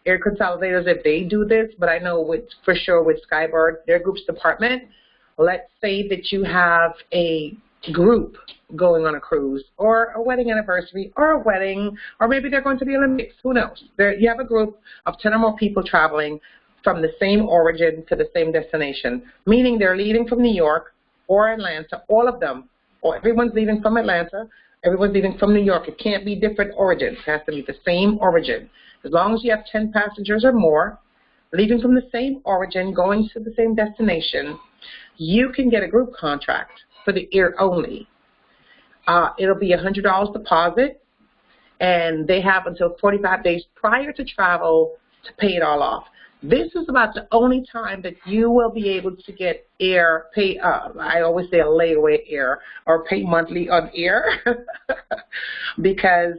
S1: air consolidators if they do this, but I know for sure with Skybird, their groups department. Let's say that you have a group going on a cruise or a wedding anniversary or a wedding, or maybe they're going to the Olympics. Who knows? You have a group of 10 or more people traveling from the same origin to the same destination, meaning they're leaving from New York or Atlanta, all of them, or everyone's leaving from Atlanta, everyone's leaving from New York. It can't be different origins. It has to be the same origin. As long as you have 10 passengers or more, leaving from the same origin, going to the same destination, you can get a group contract for the air only. It'll be $100 deposit, and they have until 45 days prior to travel to pay it all off. This is about the only time that you will be able to get air, I always say a layaway air, or pay monthly on air, because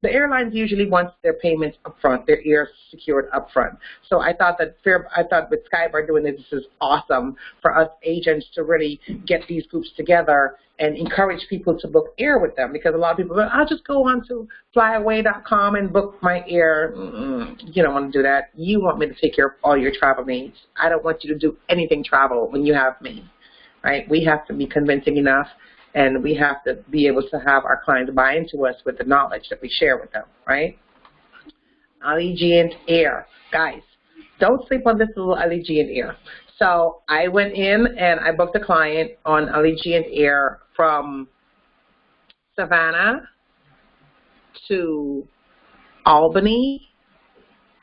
S1: the airlines usually want their payments up front, their air secured up front. So I thought with Skybird doing this is awesome for us agents to really get these groups together and encourage people to book air with them, because a lot of people go, I'll just go on to flyaway.com and book my air. You don't want to do that. You want me to take care of all your travel needs. I don't want you to do anything travel when you have me, right? We have to be convincing enough, and we have to be able to have our clients buy into us with the knowledge that we share with them, right? Allegiant Air. Guys, don't sleep on this little Allegiant Air. So I went in and I booked a client on Allegiant Air from Savannah to Albany,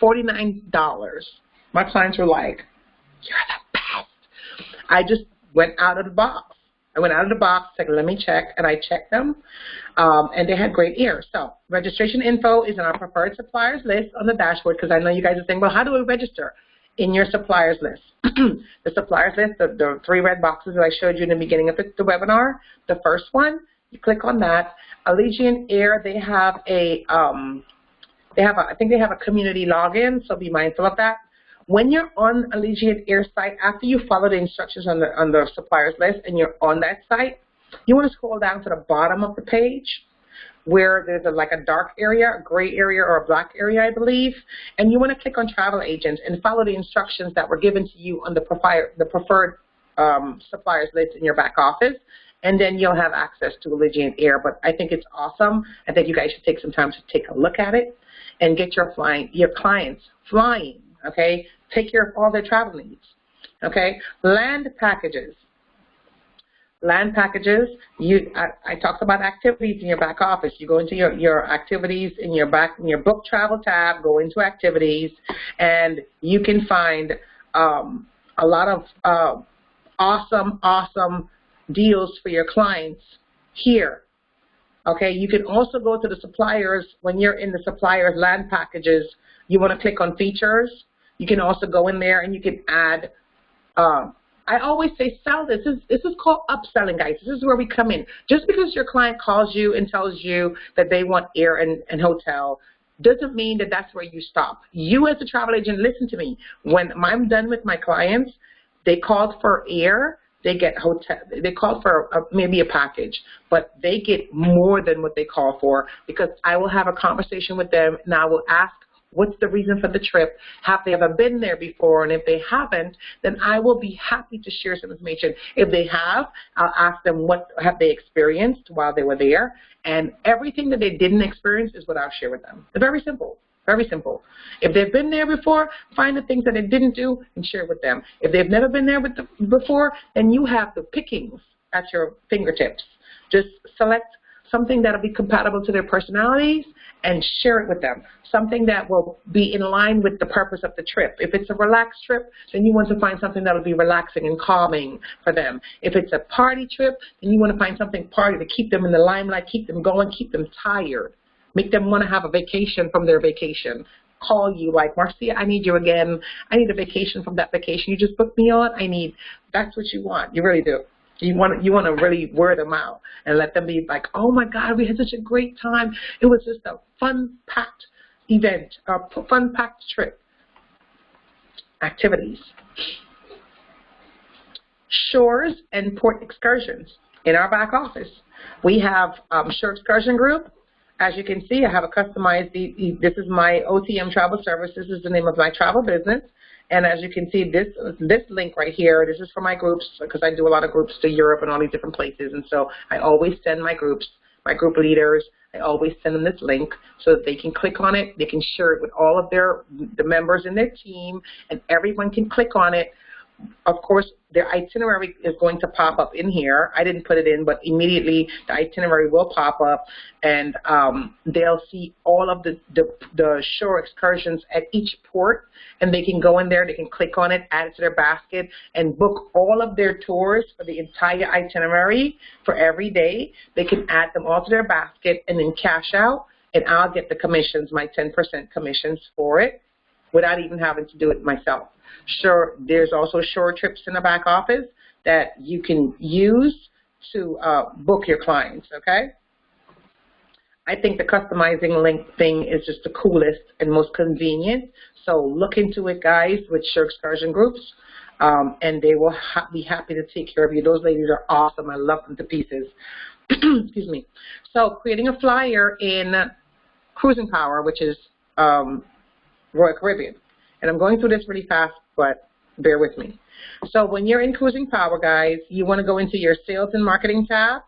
S1: $49. My clients were like, you're the best. I just went out of the box. I went out of the box, like, let me check, and I checked them, and they had great air. So registration info is in our preferred suppliers list on the dashboard, because I know you guys are saying, well, how do we register? In your suppliers list. The suppliers list, the 3 red boxes that I showed you in the beginning of the webinar, the first one, you click on that. Allegiant Air, they have I think they have a community login, so be mindful of that. When you're on Allegiant Air site, after you follow the instructions on the suppliers list and you're on that site, you want to scroll down to the bottom of the page where there's like a dark area, a gray area, or a black area, I believe, and you want to click on travel agents and follow the instructions that were given to you on the preferred suppliers list in your back office, and then you'll have access to Allegiant Air. But I think it's awesome. I think you guys should take some time to take a look at it and get your clients flying, okay? Take care of all their travel needs, okay? Land packages. Land packages, I talked about activities in your back office. You go into your activities in your book travel tab, go into activities, and you can find a lot of awesome deals for your clients here. Okay, you can also go to the suppliers. When you're in the suppliers land packages, you want to click on features. You can also go in there and you can add I always say sell this. This is called upselling, guys. This is where we come in. Just because your client calls you and tells you that they want air and hotel doesn't mean that that's where you stop. You as a travel agent, listen to me. When I'm done with my clients, they called for air, they get hotel, they called for maybe a package, but they get more than what they call for, because I will have a conversation with them and I will ask, what's the reason for the trip? Have they ever been there before? And if they haven't, then I will be happy to share some information. If they have, I'll ask them what have they experienced while they were there. And everything that they didn't experience is what I'll share with them. It's very simple. Very simple. If they've been there before, find the things that they didn't do and share with them. If they've never been there before, then you have the pickings at your fingertips. Just select something that will be compatible to their personalities and share it with them. Something that will be in line with the purpose of the trip. If it's a relaxed trip, then you want to find something that will be relaxing and calming for them. If it's a party trip, then you want to find something party to keep them in the limelight, keep them going, keep them tired. Make them want to have a vacation from their vacation. Call you like, Marcia, I need you again. I need a vacation from that vacation you just booked me on. That's what you want. You really do. You want to really word them out and let them be like, oh my God, we had such a great time. It was just a fun-packed event, a fun-packed trip. Activities. Shores and port excursions in our back office. We have Sure Excursion Group. As you can see, I have a customized, this is my OTM Travel Services. This is the name of my travel business. And as you can see, this link right here, this is for my groups, because I do a lot of groups to Europe and all these different places. And so I always send my groups, my group leaders, I always send them this link so that they can click on it. They can share it with all of the members in their team, and everyone can click on it. Of course, their itinerary is going to pop up in here. I didn't put it in, but immediately the itinerary will pop up, and they'll see all of the shore excursions at each port, and they can go in there, they can click on it, add it to their basket, and book all of their tours for the entire itinerary for every day. They can add them all to their basket and then cash out, and I'll get the commissions, my 10% commissions for it, without even having to do it myself. Sure, there's also shore trips in the back office that you can use to book your clients, okay? I think the customizing link thing is just the coolest and most convenient. So look into it, guys, with Sure Excursion Groups, and they will be happy to take care of you. Those ladies are awesome. I love them to pieces. Excuse me. So creating a flyer in Cruising Power, which is Royal Caribbean. And I'm going through this really fast, but bear with me. So when you're in Cruising Power, guys, you want to go into your Sales and Marketing tab,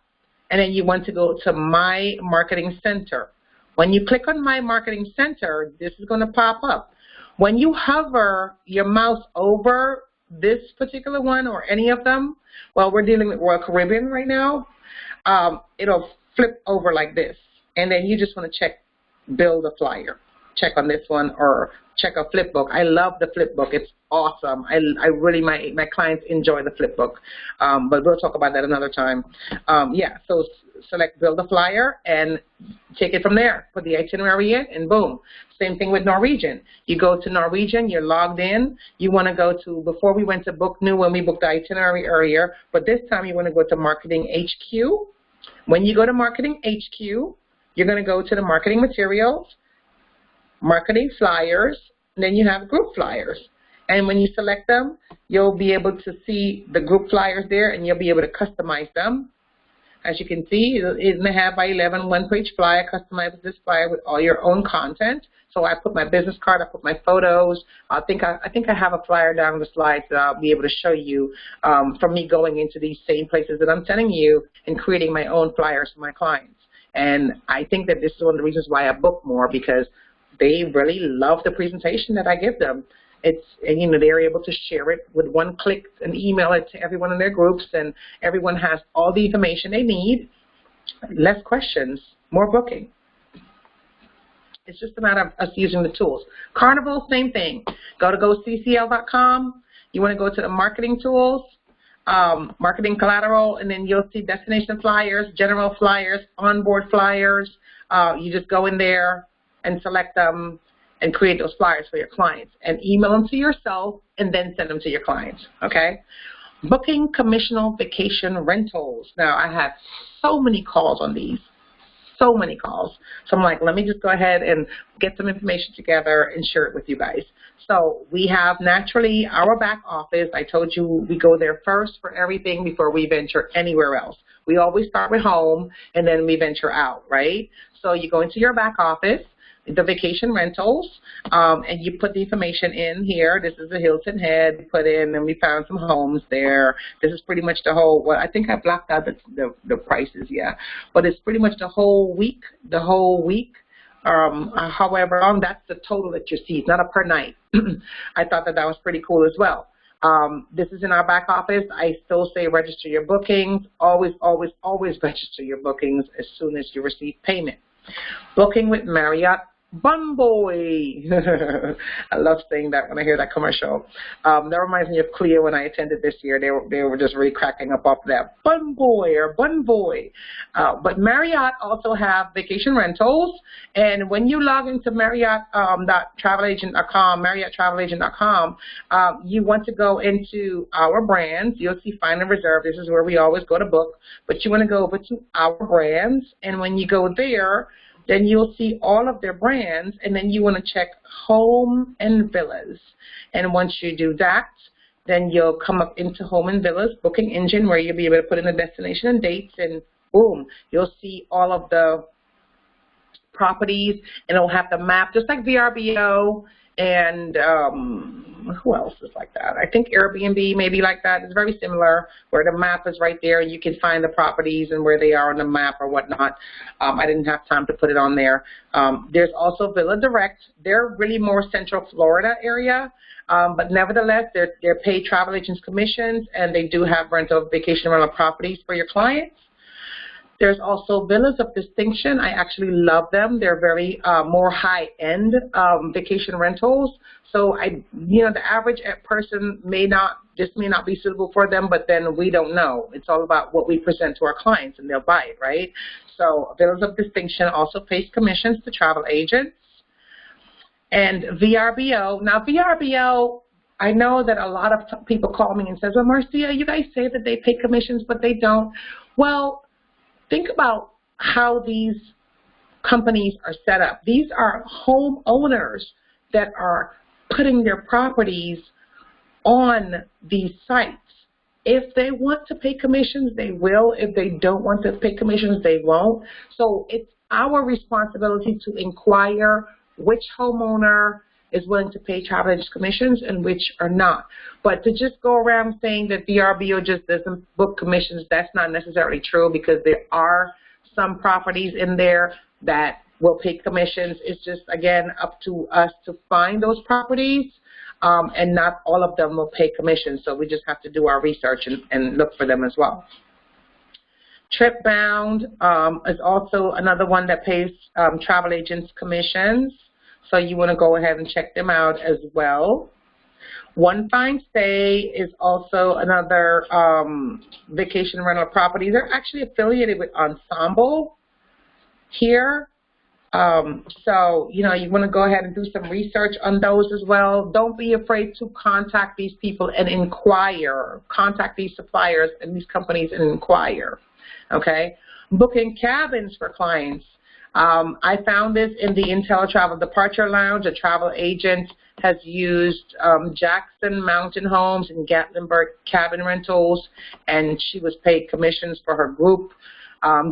S1: and then you want to go to My Marketing Center. When you click on My Marketing Center, this is going to pop up. When you hover your mouse over this particular one or any of them, well, we're dealing with Royal Caribbean right now, it'll flip over like this. And then you just want to check Build a Flyer. Check on this one or check a flip book. I love the flip book. It's awesome. I really, my clients enjoy the flip book. But we'll talk about that another time. Yeah, so select Build a Flyer and take it from there. Put the itinerary in and boom. Same thing with Norwegian. You go to Norwegian, you're logged in. You want to go to, before we went to Book New when we booked the itinerary earlier, but this time you want to go to Marketing HQ. When you go to Marketing HQ, you're going to go to the Marketing Materials, Marketing Flyers, and then you have Group Flyers. And when you select them, you'll be able to see the group flyers there, and you'll be able to customize them. As you can see, it's 8.5 by 11 one-page flyer. Customize this flyer with all your own content. So I put my business card, I put my photos. I think I have a flyer down the slides that I'll be able to show you from me going into these same places that I'm telling you and creating my own flyers for my clients. And I think that this is one of the reasons why I book more, because they really love the presentation that I give them. It's, and, you know, they're able to share it with one click and email it to everyone in their groups, and everyone has all the information they need. Less questions, more booking. It's just a matter of us using the tools. Carnival, same thing. Go to goccl.com. You want to go to the marketing tools, marketing collateral, and then you'll see destination flyers, general flyers, onboard flyers. You just go in there and select them and create those flyers for your clients and email them to yourself and then send them to your clients, okay? Booking commissional vacation rentals. Now, I have so many calls on these, so many calls. So I'm like, let me just go ahead and get some information together and share it with you guys. So we have naturally our back office. I told you we go there first for everything before we venture anywhere else. We always start with home and then we venture out, right? So you go into your back office, the vacation rentals, and you put the information in here. This is the Hilton Head. We put in, and we found some homes there. This is pretty much the whole, well, I think I blocked out the prices, yeah. But it's pretty much the whole week, however long, that's the total that you see. It's not a per night. I thought that was pretty cool as well. This is in our back office. I still say register your bookings. Always, always, always register your bookings as soon as you receive payment. Booking with Marriott Bunboy. I love saying that when I hear that commercial. That reminds me of Cleo when I attended this year. They were just really cracking up off that Bunboy or Bunboy. But Marriott also have vacation rentals, and when you log into Marriott.travelagent.com, you want to go into our brands. You'll see Find and Reserve. This is where we always go to book, but you want to go over to our brands, and when you go there, then you'll see all of their brands, and then you want to check Home and Villas. And once you do that, then you'll come up into Home and Villas booking engine, where you'll be able to put in the destination and dates, and boom, you'll see all of the properties, and it'll have the map, just like VRBO, and who else is like that? I think Airbnb may be like that. It's very similar, where the map is right there, and you can find the properties and where they are on the map or whatnot. I didn't have time to put it on there. There's also Villa Direct. They're really more Central Florida area, but nevertheless, they're paid travel agents commissions, and they do have vacation rental properties for your clients. There's also Villas of Distinction. I actually love them. They're very more high-end vacation rentals. So the average person this may not be suitable for them, but then we don't know. It's all about what we present to our clients, and they'll buy it, right? So Villas of Distinction also pays commissions to travel agents. And VRBO. Now, VRBO, I know that a lot of people call me and says, well, Marcia, you guys say that they pay commissions, but they don't. Well, think about how these companies are set up. These are homeowners that are putting their properties on these sites. If they want to pay commissions, they will. If they don't want to pay commissions, they won't. So it's our responsibility to inquire which homeowner is willing to pay travel agent commissions and which are not. But to just go around saying that VRBO just doesn't book commissions, that's not necessarily true, because there are some properties in there that will pay commissions. It's just, again, up to us to find those properties, and not all of them will pay commissions. So we just have to do our research and look for them as well. Tripbound is also another one that pays travel agents commissions. So you want to go ahead and check them out as well. One Fine Stay is also another vacation rental property. They're actually affiliated with Ensemble here. So, you want to go ahead and do some research on those as well. Don't be afraid to contact these people and inquire. Contact these suppliers and these companies and inquire, okay? Booking cabins for clients. I found this in the IntelliTravel Departure Lounge. A travel agent has used Jackson Mountain Homes and Gatlinburg Cabin Rentals, and she was paid commissions for her group.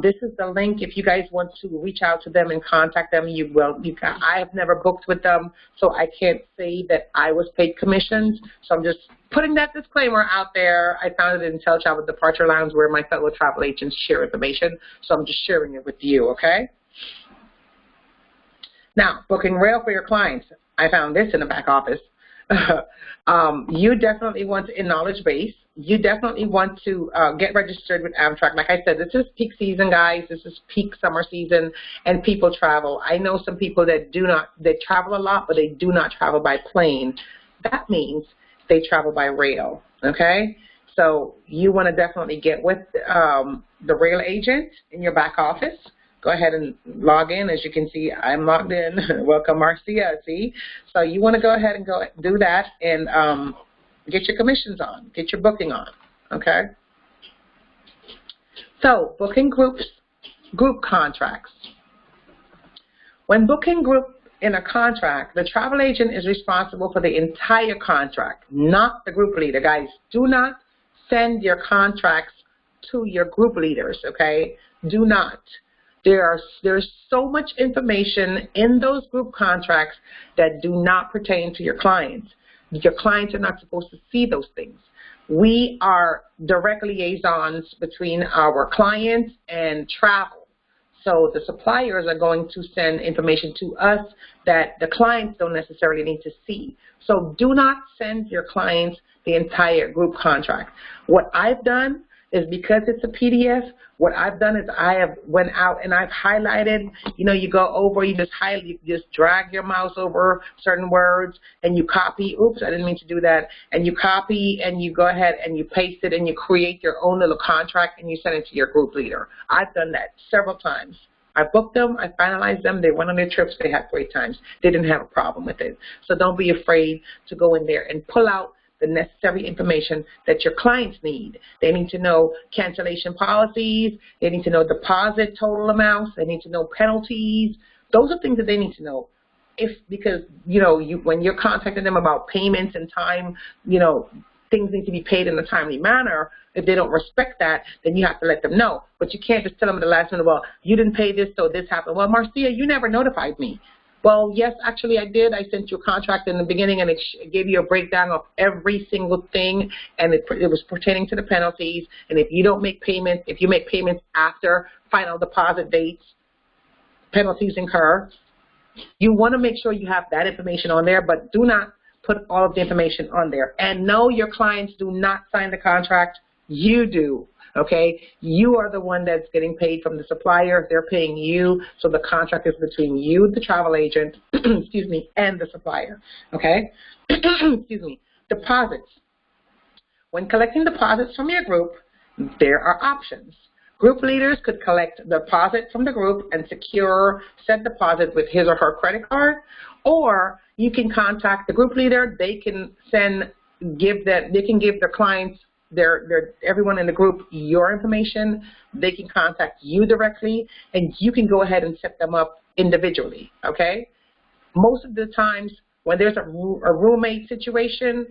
S1: This is the link. If you guys want to reach out to them and contact them, you will. I have never booked with them, so I can't say that I was paid commissions. So I'm just putting that disclaimer out there. I found it in IntelliTravel Departure Lounge, where my fellow travel agents share information. So I'm just sharing it with you, okay? Now, booking rail for your clients. I found this in the back office. You definitely want to, in knowledge base, you definitely want to get registered with Amtrak. Like I said, this is peak season, guys. This is peak summer season, and people travel. I know some people that they travel a lot, but they do not travel by plane. That means they travel by rail, okay? So you want to definitely get with the rail agent in your back office. Go ahead and log in. As you can see, I'm logged in. Welcome, Marcia, see? So you want to go ahead and go do that and get your commissions on, get your booking on, okay? So booking group contracts. When booking group in a contract, the travel agent is responsible for the entire contract, not the group leader. Guys, do not send your contracts to your group leaders, okay? Do not. There's so much information in those group contracts that do not pertain to your clients. Your clients are not supposed to see those things. We are direct liaisons between our clients and travel. So the suppliers are going to send information to us that the clients don't necessarily need to see. So do not send your clients the entire group contract. What I've done is, because it's a PDF, what I've done is I have went out and I've highlighted, you go over, you just drag your mouse over certain words and you copy, oops, I didn't mean to do that, and you copy and you go ahead and you paste it and you create your own little contract and you send it to your group leader. I've done that several times. I booked them, I finalized them, they went on their trips, they had great times. They didn't have a problem with it. So don't be afraid to go in there and pull out the necessary information that your clients need. They need to know cancellation policies. They need to know deposit total amounts. They need to know penalties. Those are things that they need to know. Because when you're contacting them about payments and time, things need to be paid in a timely manner. If they don't respect that, then you have to let them know. But you can't just tell them at the last minute, well, you didn't pay this, so this happened. Well, Marcia, you never notified me. Well, yes, actually I did. I sent you a contract in the beginning, and it gave you a breakdown of every single thing, and it was pertaining to the penalties. And if you don't make payments, if you make payments after final deposit dates, penalties incur. You want to make sure you have that information on there, but do not put all of the information on there. And no, your clients do not sign the contract. You do. Okay, you are the one that's getting paid from the supplier. They're paying you, so the contract is between you, the travel agent, excuse me, and the supplier. Okay, excuse me. Deposits. When collecting deposits from your group, there are options. Group leaders could collect the deposit from the group and secure said deposit with his or her credit card, or you can contact the group leader. They can give their clients, everyone in the group, your information. They can contact you directly, and you can go ahead and set them up individually. Okay. Most of the times when there's a roommate situation,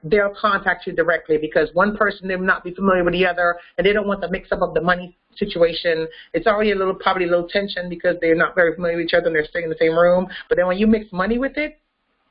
S1: they'll contact you directly, because one person may not be familiar with the other, and they don't want the mix-up of the money situation. It's already probably a little tension because they're not very familiar with each other and they're staying in the same room. But then when you mix money with it,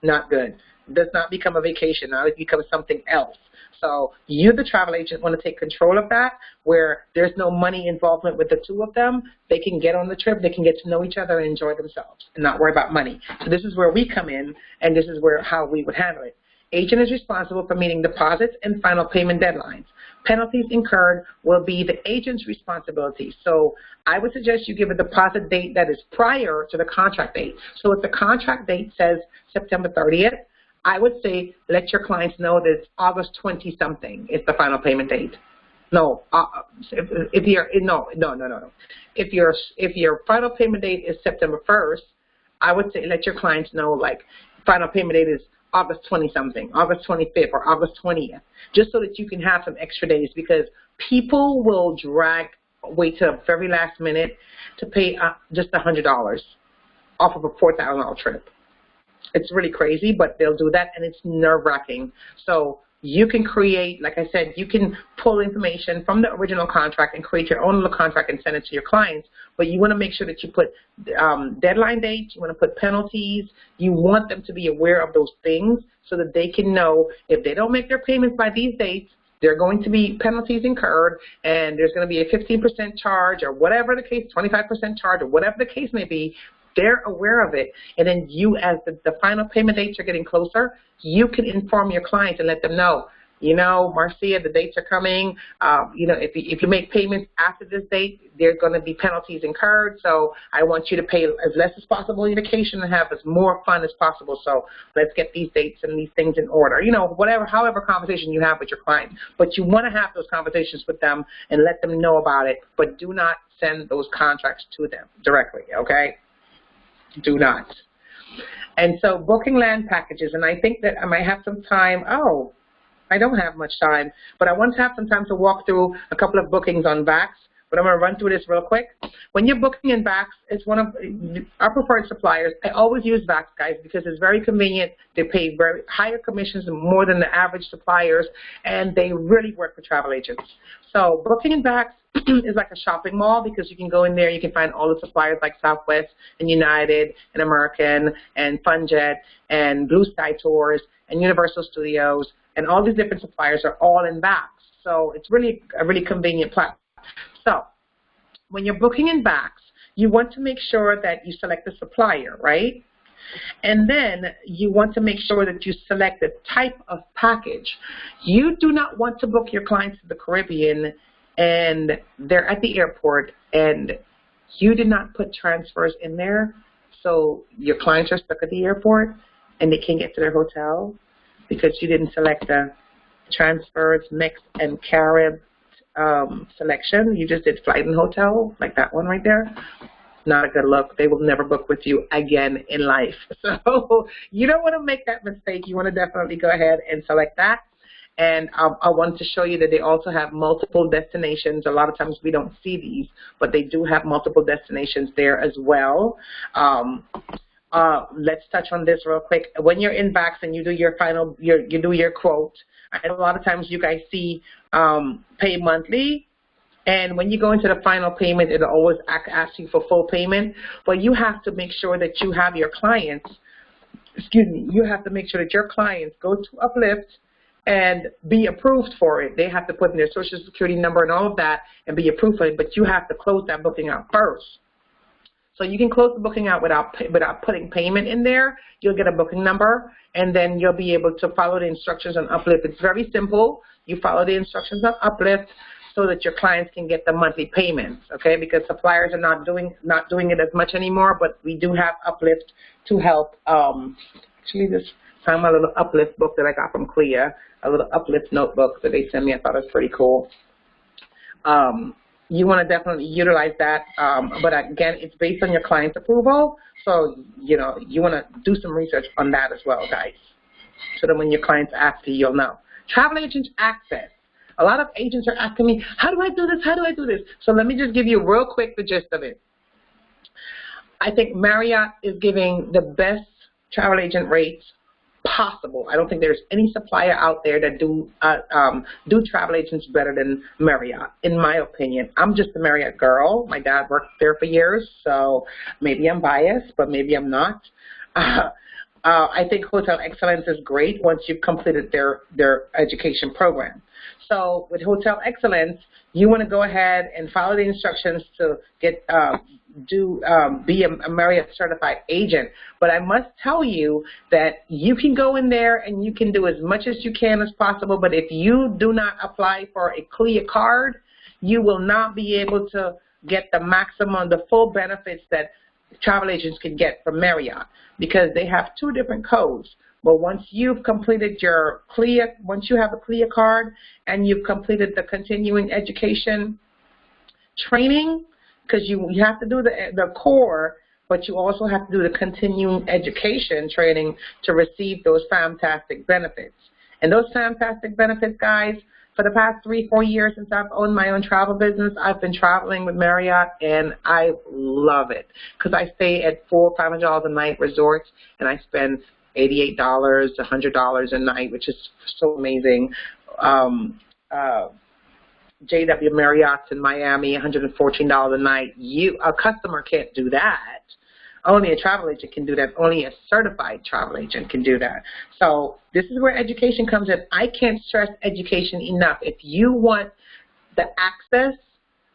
S1: not good. It does not become a vacation. Now it becomes something else. So you, the travel agent, want to take control of that, where there's no money involvement with the two of them. They can get on the trip, they can get to know each other and enjoy themselves and not worry about money. So this is where we come in, and this is how we would handle it. Agent is responsible for meeting deposits and final payment deadlines. Penalties incurred will be the agent's responsibility. So I would suggest you give a deposit date that is prior to the contract date. So if the contract date says September 30th, I would say let your clients know that it's August 20-something is the final payment date. No, if your final payment date is September 1st, I would say let your clients know, like, final payment date is August 20-something, August 25th, or August 20th, just so that you can have some extra days, because people will wait till the very last minute to pay just $100 off of a $4,000 trip. It's really crazy, but they'll do that, and it's nerve-wracking. So you can create, like I said, you can pull information from the original contract and create your own little contract and send it to your clients, but you want to make sure that you put deadline dates, you want to put penalties, you want them to be aware of those things so that they can know if they don't make their payments by these dates, there are going to be penalties incurred, and there's going to be a 15% charge, or whatever the case, 25% charge, or whatever the case may be. They're aware of it, and then you, as the final payment dates are getting closer, you can inform your clients and let them know, you know, Marcia, the dates are coming. You know, if you make payments after this date, there's going to be penalties incurred. So I want you to pay as less as possible in vacation and have as more fun as possible. So let's get these dates and these things in order. You know, however conversation you have with your client, but you want to have those conversations with them and let them know about it. But do not send those contracts to them directly. Okay. Do not. And so booking land packages, and I think that I might have some time. Oh, I don't have much time, but I want to have some time to walk through a couple of bookings on VAX, but I'm going to run through this real quick. When you're booking in VAX, it's one of our preferred suppliers. I always use VAX, guys, because it's very convenient. They pay very higher commissions, more than the average suppliers, and they really work for travel agents. So booking in VAX is like a shopping mall, because you can go in there, you can find all the suppliers like Southwest and United and American and FunJet and Blue Sky Tours and Universal Studios, and all these different suppliers are all in VAX. So it's really a really convenient platform. So when you're booking in VAX, you want to make sure that you select the supplier, right? And then you want to make sure that you select the type of package. You do not want to book your clients to the Caribbean and they're at the airport and you did not put transfers in there, so your clients are stuck at the airport and they can't get to their hotel because you didn't select the transfers, mix, and Carib selection. You just did flight and hotel, like that one right there. Not a good look. They will never book with you again in life. So you don't want to make that mistake. You want to definitely go ahead and select that. And I wanted to show you that they also have multiple destinations. A lot of times we don't see these, but they do have multiple destinations there as well. Let's touch on this real quick. When you're in VAX and you do your final, you do your quote, A lot of times you guys see pay monthly, and when you go into the final payment, it'll always ask you for full payment. But you have to make sure that you have your clients, you have to make sure that your clients go to Uplift and be approved for it. They have to put in their social security number and all of that and be approved for it, but you have to close that booking out first. So you can close the booking out without putting payment in there. You'll get a booking number, and then you'll be able to follow the instructions on Uplift. It's very simple. You follow the instructions on Uplift so that your clients can get the monthly payments, okay? Because suppliers are not doing it as much anymore, but we do have Uplift to help. Actually, this found my little Uplift book that I got from Clea, a little Uplift notebook that they sent me. I thought it was pretty cool. You want to definitely utilize that, but again, it's based on your client's approval, so you know you want to do some research on that as well, guys, so that when your clients ask you, you'll know. Travel agent access. A lot of agents are asking me, how do I do this? How do I do this? So let me just give you real quick the gist of it. I think Marriott is giving the best travel agent rates possible. I don't think there's any supplier out there that do travel agents better than Marriott, in my opinion. I'm just a Marriott girl. My dad worked there for years, so maybe I'm biased, but maybe I'm not. I think Hotel Excellence is great once you've completed their education program. So with Hotel Excellence, you want to go ahead and follow the instructions to get be a Marriott certified agent. But I must tell you that you can go in there and you can do as much as you can as possible, but if you do not apply for a CLIA card, you will not be able to get the maximum, the full benefits that travel agents can get from Marriott, because they have two different codes. But once you've completed your CLIA, once you have a CLIA card and you've completed the continuing education training, because you have to do the core, but you also have to do the continuing education training to receive those fantastic benefits. And those fantastic benefits, guys, for the past 3-4 years since I've owned my own travel business, I've been traveling with Marriott, and I love it because I stay at $400 or $500 a night resorts, and I spend $88, $100 a night, which is so amazing. JW Marriott's in Miami, $114 a night. A customer can't do that. Only a travel agent can do that. Only a certified travel agent can do that. So this is where education comes in. I can't stress education enough. If you want the access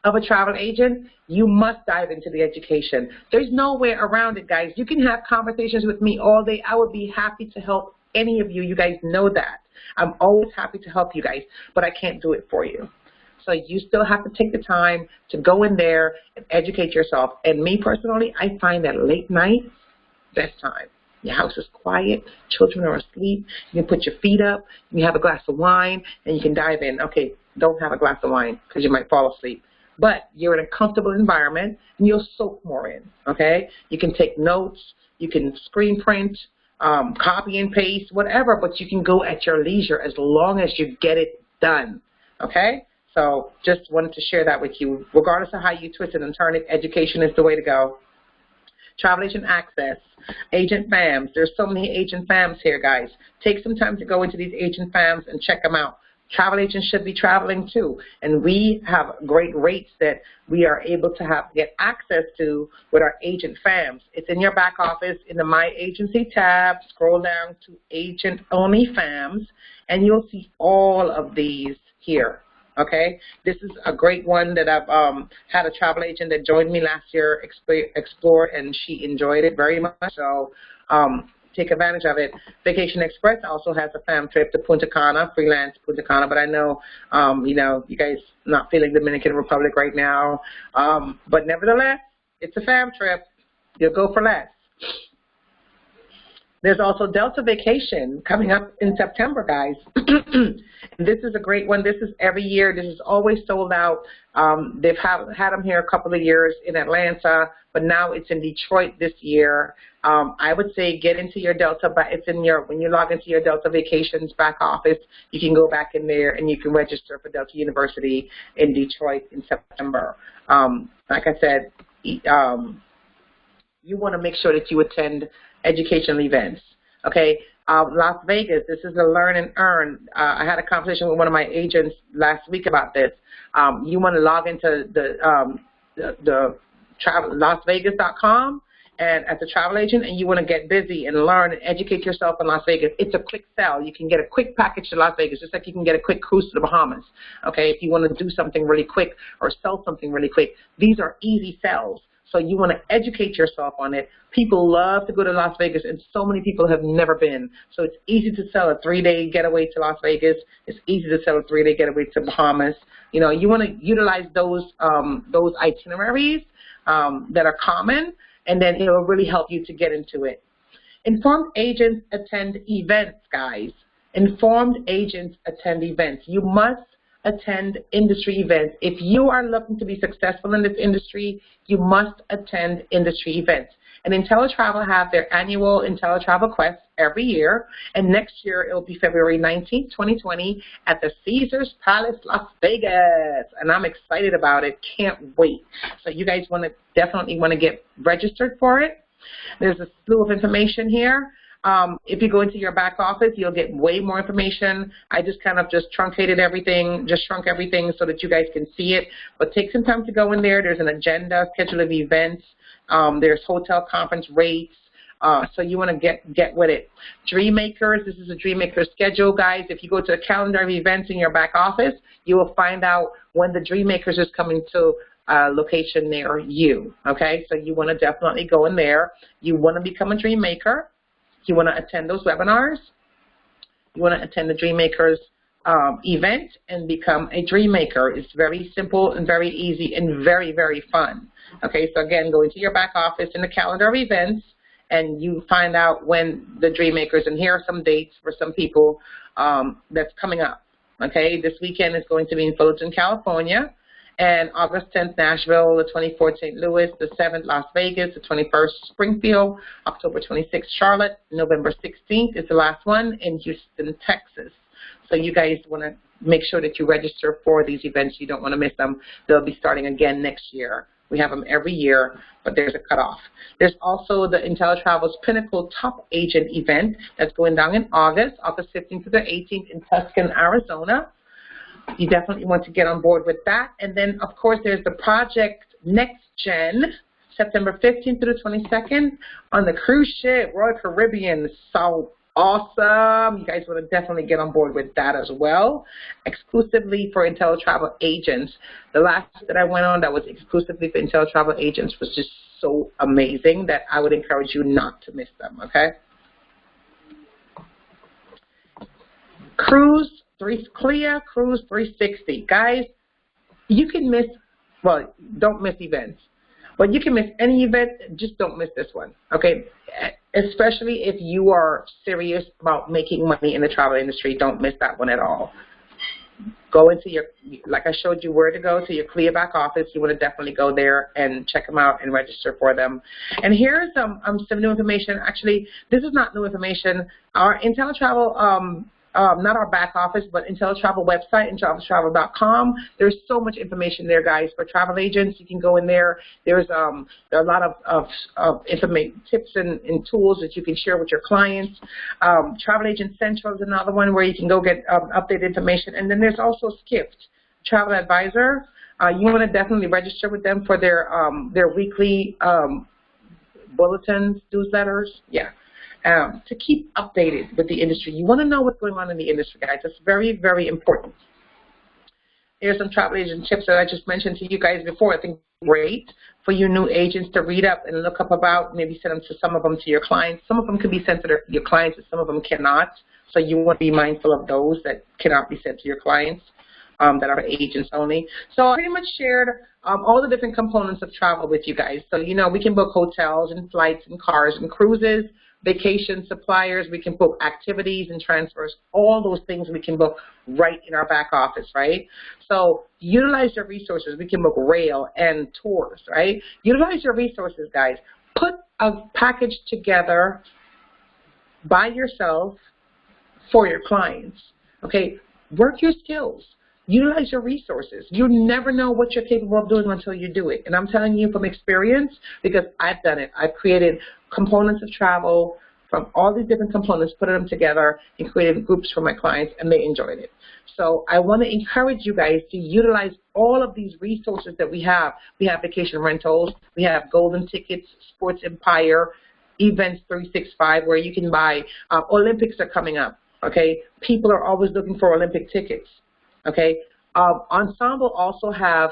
S1: of a travel agent, you must dive into the education. There's no way around it, guys. You can have conversations with me all day. I would be happy to help any of you. You guys know that. I'm always happy to help you guys, but I can't do it for you. So you still have to take the time to go in there and educate yourself. And me personally, I find that late night, best time. Your house is quiet, children are asleep, you can put your feet up, you have a glass of wine, and you can dive in. Okay, don't have a glass of wine because you might fall asleep. But you're in a comfortable environment, and you'll soak more in, okay? You can take notes, you can screen print, copy and paste, whatever, but you can go at your leisure as long as you get it done, okay? So just wanted to share that with you. Regardless of how you twist it and turn it, education is the way to go. Travel agent access, agent FAMs. There's so many agent FAMs here, guys. Take some time to go into these agent FAMs and check them out. Travel agents should be traveling too, and we have great rates that we are able to get access to with our agent FAMs. It's in your back office in the My Agency tab. Scroll down to Agent Only FAMs, and you'll see all of these here. Okay, this is a great one that I've had a travel agent that joined me last year explore, and she enjoyed it very much. So take advantage of it. Vacation Express also has a FAM trip to Punta Cana, freelance Punta Cana, but I know, you guys not feeling Dominican Republic right now, but nevertheless, it's a FAM trip. You'll go for less. There's also Delta Vacation coming up in September, guys. This is a great one. This is every year. This is always sold out. They've had them here a couple of years in Atlanta, but now it's in Detroit this year. I would say get into your Delta, but it's in when you log into your Delta Vacations back office, you can go back in there and you can register for Delta University in Detroit in September. Like I said, you want to make sure that you attend educational events, okay? Las Vegas, this is a learn and earn. I had a conversation with one of my agents last week about this. You want to log into the travel, LasVegas.com, and as a travel agent, and you want to get busy and learn and educate yourself in Las Vegas. It's a quick sell. You can get a quick package to Las Vegas, just like you can get a quick cruise to the Bahamas. Okay, if you want to do something really quick or sell something really quick, these are easy sells. So you want to educate yourself on it. People love to go to Las Vegas, and so many people have never been. So it's easy to sell a 3-day getaway to Las Vegas. It's easy to sell a 3-day getaway to Bahamas. You know, you want to utilize those itineraries that are common, and then it will really help you to get into it. Informed agents attend events, guys. Informed agents attend events. You must attend industry events. If you are looking to be successful in this industry, you must attend industry events. And IntelliTravel have their annual IntelliTravel Quest every year, and next year it will be February 19th, 2020 at the Caesars Palace, Las Vegas, and I'm excited about it. Can't wait. So you guys definitely want to get registered for it. There's a slew of information here. If you go into your back office, you'll get way more information. I just kind of truncated everything, shrunk everything so that you guys can see it. But take some time to go in there. There's an agenda, schedule of events. There's hotel conference rates. So you want to get with it. Dreammakers, this is a Dreammaker schedule, guys. If you go to the calendar of events in your back office, you will find out when the Dreammakers is coming to location near you. Okay, so you want to definitely go in there. You want to become a Dreammaker. You want to attend those webinars. You want to attend the Dreammakers event and become a Dreammaker. It's very simple and very easy and very, very fun. Okay, so again, go into your back office in the calendar of events, and you find out when the Dreammakers, and here are some dates for some people that's coming up. Okay, this weekend is going to be in Fullerton, California, and August 10th, Nashville, the 24th, St. Louis, the 7th, Las Vegas, the 21st, Springfield, October 26th, Charlotte, November 16th is the last one in Houston, Texas. So you guys want to make sure that you register for these events. You don't want to miss them. They'll be starting again next year. We have them every year, but there's a cutoff. There's also the IntelliTravel's Pinnacle Top Agent event that's going down in August 15th to the 18th in Tucson, Arizona. You definitely want to get on board with that. And then, of course, there's the Project Next Gen, September 15th through the 22nd on the cruise ship, Royal Caribbean. So awesome. You guys want to definitely get on board with that as well, exclusively for IntelliTravel agents. The last that I went on that was exclusively for IntelliTravel agents was just so amazing that I would encourage you not to miss them, okay? Clear Cruise 360. Guys, you can miss, well, don't miss events. But you can miss any event, just don't miss this one, okay? Especially if you are serious about making money in the travel industry, don't miss that one at all. Go into your, like I showed you where to go, to your CLIA back office. You want to definitely go there and check them out and register for them. And here's some new information. Actually, this is not new information. Our IntelliTravel, not our back office, but IntelliTravel website, IntelliTravel.com. There's so much information there, guys, for travel agents. You can go in there. There are a lot of information, tips and tools that you can share with your clients. Travel Agent Central is another one where you can go get updated information. And then there's also Skift, Travel Advisor. You want to definitely register with them for their weekly bulletins, newsletters. Yeah. To keep updated with the industry. You want to know what's going on in the industry, guys. That's very, very important. Here's some travel agent tips that I just mentioned to you guys before. I think great for you new agents to read up and look up about, maybe send them to some of them to your clients. Some of them can be sent to your clients and some of them cannot. So you want to be mindful of those that cannot be sent to your clients, that are agents only. So I pretty much shared all the different components of travel with you guys. So, you know, we can book hotels and flights and cars and cruises, vacation suppliers, we can book activities and transfers, all those things we can book right in our back office, right? So utilize your resources. We can book rail and tours, right? Utilize your resources, guys. Put a package together by yourself for your clients, okay? Work your skills. Utilize your resources. You never know what you're capable of doing until you do it. And I'm telling you from experience because I've done it. I've created components of travel from all these different components, put them together, and created groups for my clients, and they enjoyed it. So I want to encourage you guys to utilize all of these resources that we have. We have vacation rentals, we have golden tickets, Sports Empire, Events 365, where you can buy, Olympics are coming up, okay? People are always looking for Olympic tickets, okay? Ensemble also have,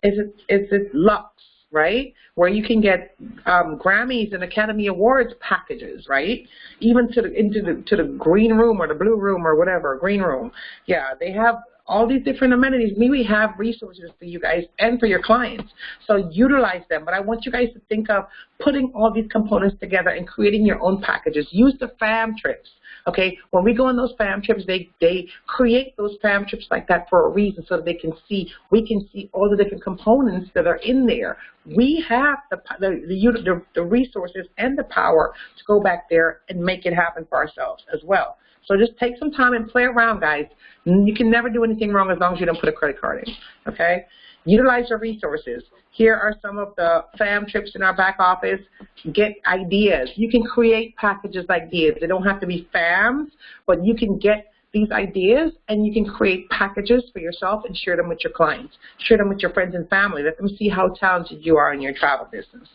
S1: is it Lux, right? Where you can get Grammys and Academy Awards packages, right? Even to the green room or the blue room or whatever, green room. Yeah, they have all these different amenities. We have resources for you guys and for your clients. So utilize them. But I want you guys to think of putting all these components together and creating your own packages. Use the fam trips. Okay, when we go on those fam trips, they create those fam trips like that for a reason, so that we can see all the different components that are in there. We have the resources and the power to go back there and make it happen for ourselves as well. So just take some time and play around, guys. You can never do anything wrong as long as you don't put a credit card in, okay? Utilize your resources. Here are some of the fam trips in our back office. Get ideas. You can create packages like these. They don't have to be fams, but you can get these ideas and you can create packages for yourself and share them with your clients. Share them with your friends and family. Let them see how talented you are in your travel business.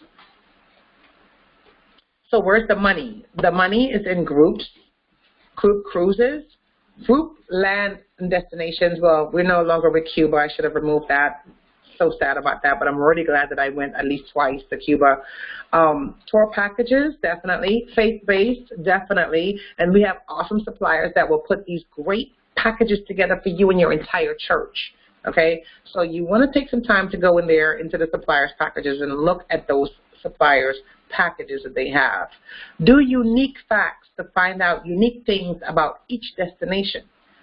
S1: So where's the money? The money is in groups, group cruises, group land and destinations. Well, we're no longer with Cuba. I should have removed that. So sad about that, but I'm really glad that I went at least twice to Cuba. Tour packages, definitely. Faith-based, definitely. And we have awesome suppliers that will put these great packages together for you and your entire church. Okay, so you want to take some time to go in there into the suppliers packages and look at those suppliers packages that they have. Do unique facts to find out unique things about each destination.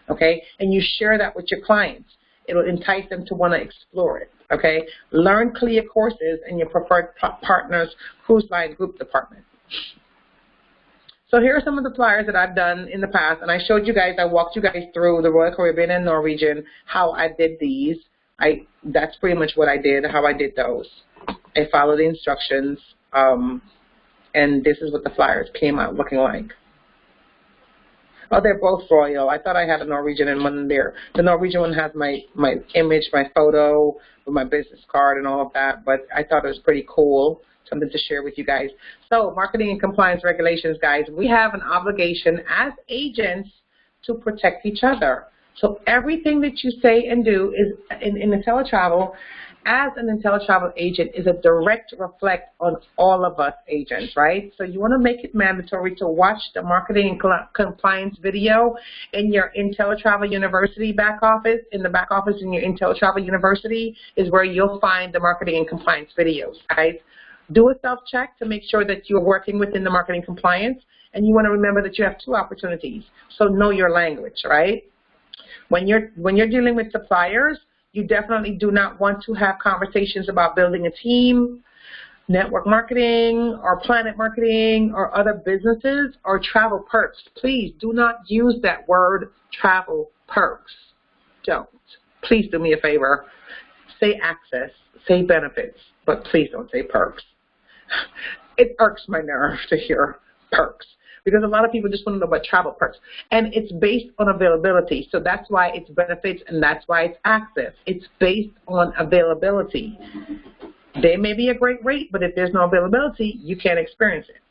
S1: Okay, and you share that with your clients. It will entice them to want to explore it, okay? Learn CLIA courses in your preferred partners cruise line group department. So here are some of the flyers that I've done in the past, and I showed you guys, I walked you guys through the Royal Caribbean and Norwegian, how I did these. That's pretty much what I did, how I did those. I followed the instructions, and this is what the flyers came out looking like. Oh, they're both royal. I thought I had a Norwegian and one there. The Norwegian one has my image, my photo, with my business card and all of that, but I thought it was pretty cool, something to share with you guys. So marketing and compliance regulations, guys, we have an obligation as agents to protect each other. So everything that you say and do is in IntelliTravel, as an IntelliTravel agent, is a direct reflect on all of us agents, right? So you want to make it mandatory to watch the marketing and compliance video in your IntelliTravel University back office. In the back office in your IntelliTravel University is where you'll find the marketing and compliance videos, guys. Do a self-check to make sure that you're working within the marketing compliance, and you want to remember that you have two opportunities. So know your language, right? When you're dealing with suppliers, you definitely do not want to have conversations about building a team, network marketing, or planet marketing, or other businesses, or travel perks. Please do not use that word, travel perks. Don't. Please do me a favor. Say access, say benefits, but please don't say perks. It irks my nerve to hear perks, because a lot of people just want to know about travel perks. And it's based on availability. So that's why it's benefits and that's why it's access. It's based on availability. They may be a great rate, but if there's no availability, you can't experience it.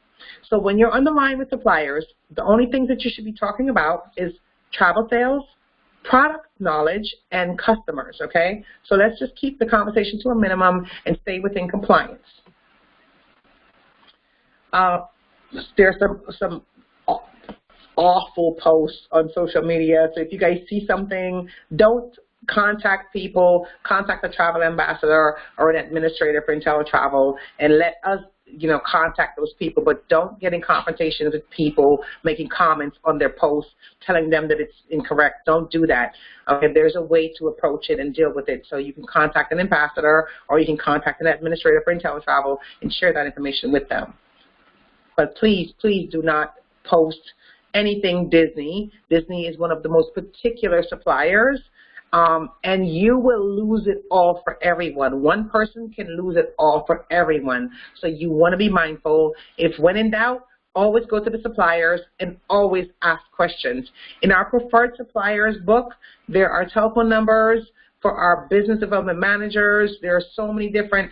S1: So when you're on the line with suppliers, the only things that you should be talking about is travel sales, product knowledge, and customers, okay? So let's just keep the conversation to a minimum and stay within compliance. There's some awful posts on social media. So if you guys see something, don't contact people. Contact a travel ambassador or an administrator for IntelliTravel and let us, contact those people. But don't get in confrontations with people making comments on their posts, telling them that it's incorrect. Don't do that. Okay, there's a way to approach it and deal with it. So you can contact an ambassador or you can contact an administrator for IntelliTravel and share that information with them. But please, please do not post anything Disney. Disney is one of the most particular suppliers. and you will lose it all for everyone. One person can lose it all for everyone. So you want to be mindful. If when in doubt, always go to the suppliers and always ask questions. In our preferred suppliers book, there are telephone numbers for our business development managers. There are so many different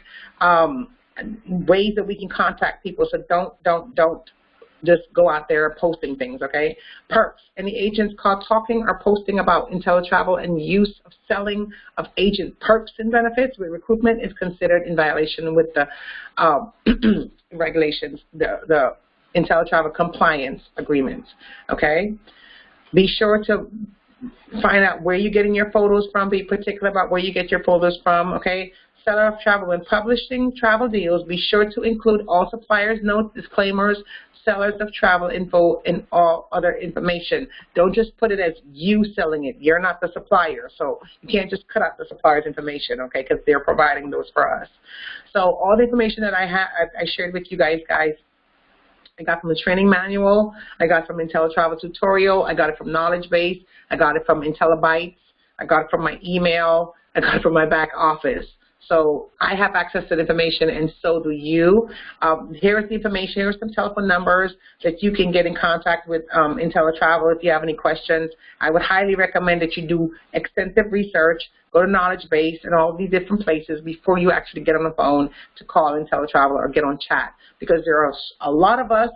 S1: ways that we can contact people. So don't just go out there posting things, okay? Perks. Any agents caught talking or posting about IntelliTravel and use of selling of agent perks and benefits with recruitment is considered in violation with the regulations, the IntelliTravel compliance agreements, okay? Be sure to find out where you're getting your photos from. Be particular about where you get your photos from, okay? Seller of travel. When publishing travel deals, be sure to include all suppliers' notes, disclaimers, sellers of travel info, and all other information. Don't just put it as you selling it. You're not the supplier, so you can't just cut out the supplier's information, okay, because they're providing those for us. So all the information that I shared with you guys, I got from the training manual, I got from IntelliTravel tutorial, I got it from Knowledge Base, I got it from IntelliBytes, I got it from my email, I got it from my back office. So I have access to the information, and so do you. Here's the information. Here's some telephone numbers that you can get in contact with IntelliTravel if you have any questions. I would highly recommend that you do extensive research, go to Knowledge Base and all these different places before you actually get on the phone to call IntelliTravel or get on chat, because there are a lot of us,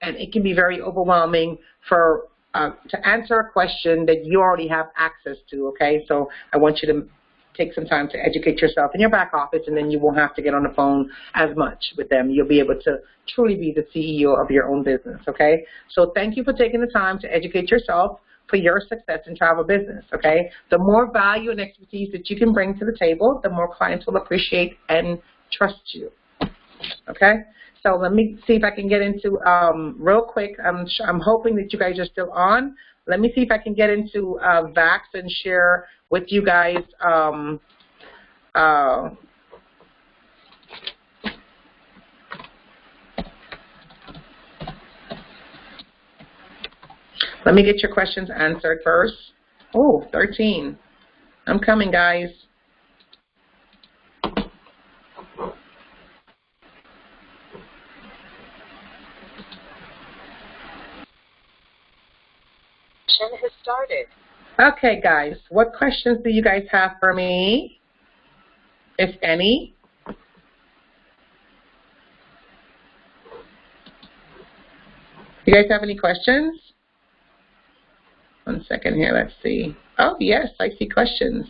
S1: and it can be very overwhelming for to answer a question that you already have access to, okay? So I want you to take some time to educate yourself in your back office, and then you won't have to get on the phone as much with them. You'll be able to truly be the CEO of your own business, okay? So thank you for taking the time to educate yourself for your success in travel business, okay? The more value and expertise that you can bring to the table, the more clients will appreciate and trust you, okay? So let me see if I can get into, real quick, I'm hoping that you guys are still on. Let me see if I can get into VAX and share with you guys let me get your questions answered first. Oh, 13. I'm coming, guys.
S2: Has started.
S1: Okay, guys, what questions do you guys have for me, if any? You guys have any questions? One second here, let's see. Oh, yes, I see questions.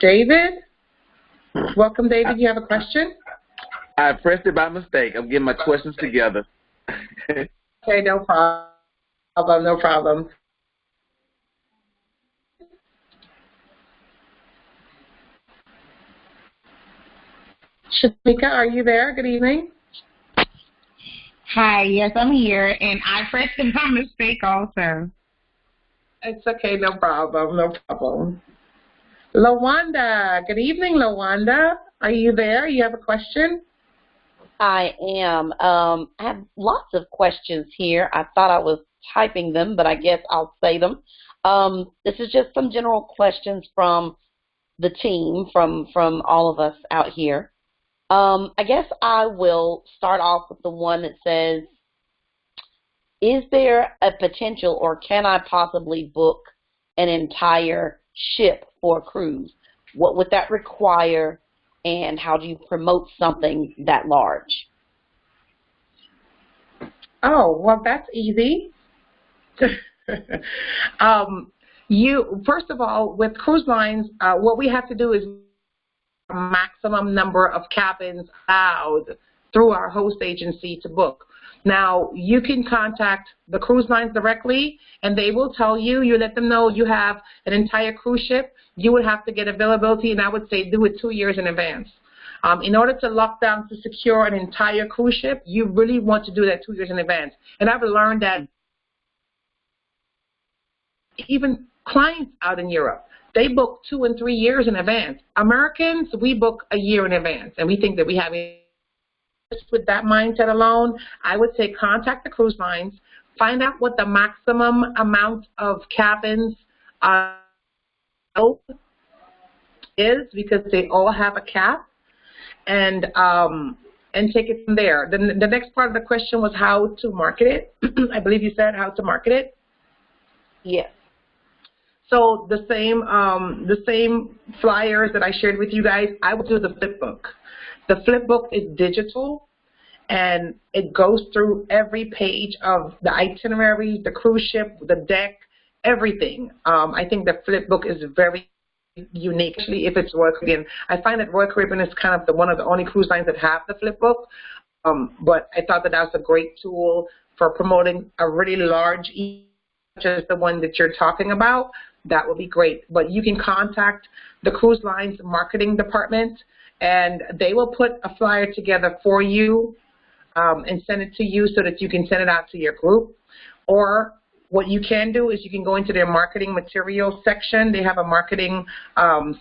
S1: David? Welcome, David. You have a question?
S3: I pressed it by mistake. I'm getting my questions together.
S1: Okay, no problem, no problem. Shamika, are you there? Good evening.
S4: Hi, yes, I'm here, and I pressed it by mistake also.
S1: It's okay, no problem, no problem. Lawanda, good evening, Lawanda. Are you there? You have a question?
S2: I am. I have lots of questions here. I thought I was typing them, but I guess I'll say them. This is just some general questions from the team, from all of us out here. I guess I will start off with the one that says, is there a potential, or can I possibly book an entire ship for a cruise? What would that require? And how do you promote something that large?
S1: Oh, well, that's easy. First of all, with cruise lines, what we have to do is a maximum number of cabins allowed through our host agency to book. Now, you can contact the cruise lines directly, and they will tell you, you let them know you have an entire cruise ship, you would have to get availability, and I would say do it 2 years in advance. In order to lock down, to secure an entire cruise ship, you really want to do that 2 years in advance. And I've learned that even clients out in Europe, they book 2 and 3 years in advance. Americans, we book a year in advance, and we think that we have it. With that mindset alone, I would say contact the cruise lines, find out what the maximum amount of cabins is, because they all have a cap, and take it from there. Then the next part of the question was how to market it. I believe you said how to market it.
S2: Yes.
S1: So the same flyers that I shared with you guys, I would do the flip book. The flip book is digital, and it goes through every page of the itinerary, the cruise ship, the deck, everything. I think the flip book is very unique, actually, if it's Royal Caribbean. I find that Royal Caribbean is kind of one of the only cruise lines that have the flip book, but I thought that was a great tool for promoting a really large event, such as the one that you're talking about. That would be great. But you can contact the cruise line's marketing department, and they will put a flyer together for you and send it to you so that you can send it out to your group. Or what you can do is you can go into their marketing materials section. They have a marketing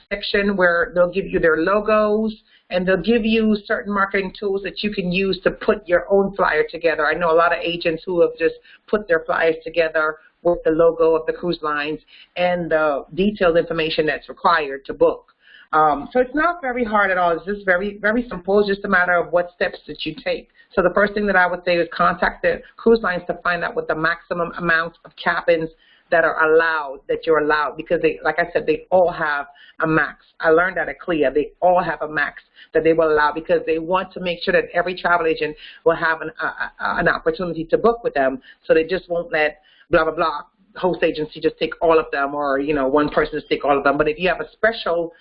S1: section where they'll give you their logos, and they'll give you certain marketing tools that you can use to put your own flyer together. I know a lot of agents who have just put their flyers together with the logo of the cruise lines and the detailed information that's required to book. So it's not very hard at all. It's just very, very simple. It's just a matter of what steps that you take. So the first thing that I would say is contact the cruise lines to find out what the maximum amount of cabins that are allowed, that you're allowed, because they, like I said, they all have a max. I learned that at CLIA. They all have a max that they will allow, because they want to make sure that every travel agent will have an opportunity to book with them. So they just won't let blah, blah, blah, host agency just take all of them, or, you know, one person just take all of them. But if you have a special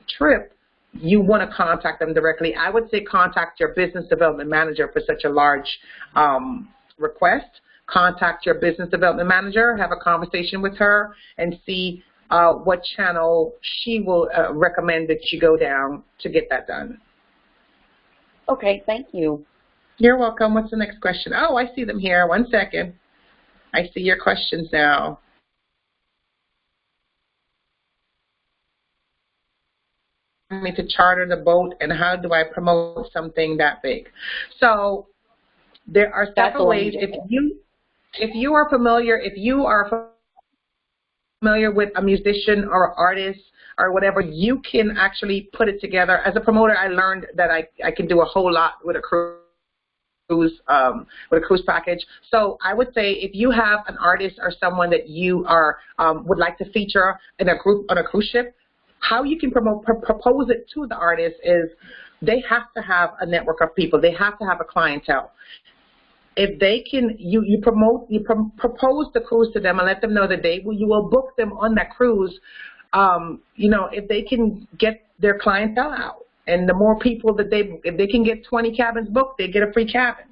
S1: trip, you want to contact them directly. I would say contact your business development manager for such a large request. Contact your business development manager, have a conversation with her, and see what channel she will recommend that you go down to get that done.
S2: Okay, thank you.
S1: You're welcome. What's the next question? Oh, I see them here. 1 second. I see your questions now. Me to charter the boat, and how do I promote something that big? So there are several ways. If you are familiar with a musician or artist or whatever, you can actually put it together. As a promoter, I learned that I can do a whole lot with a cruise package. So I would say if you have an artist or someone that you are would like to feature in a group on a cruise ship, how you can propose it to the artist is they have to have a network of people. They have to have a clientele. If they can, you propose the cruise to them and let them know that you will book them on that cruise. You know, if they can get their clientele out, and the more people that if they can get 20 cabins booked, they get a free cabin.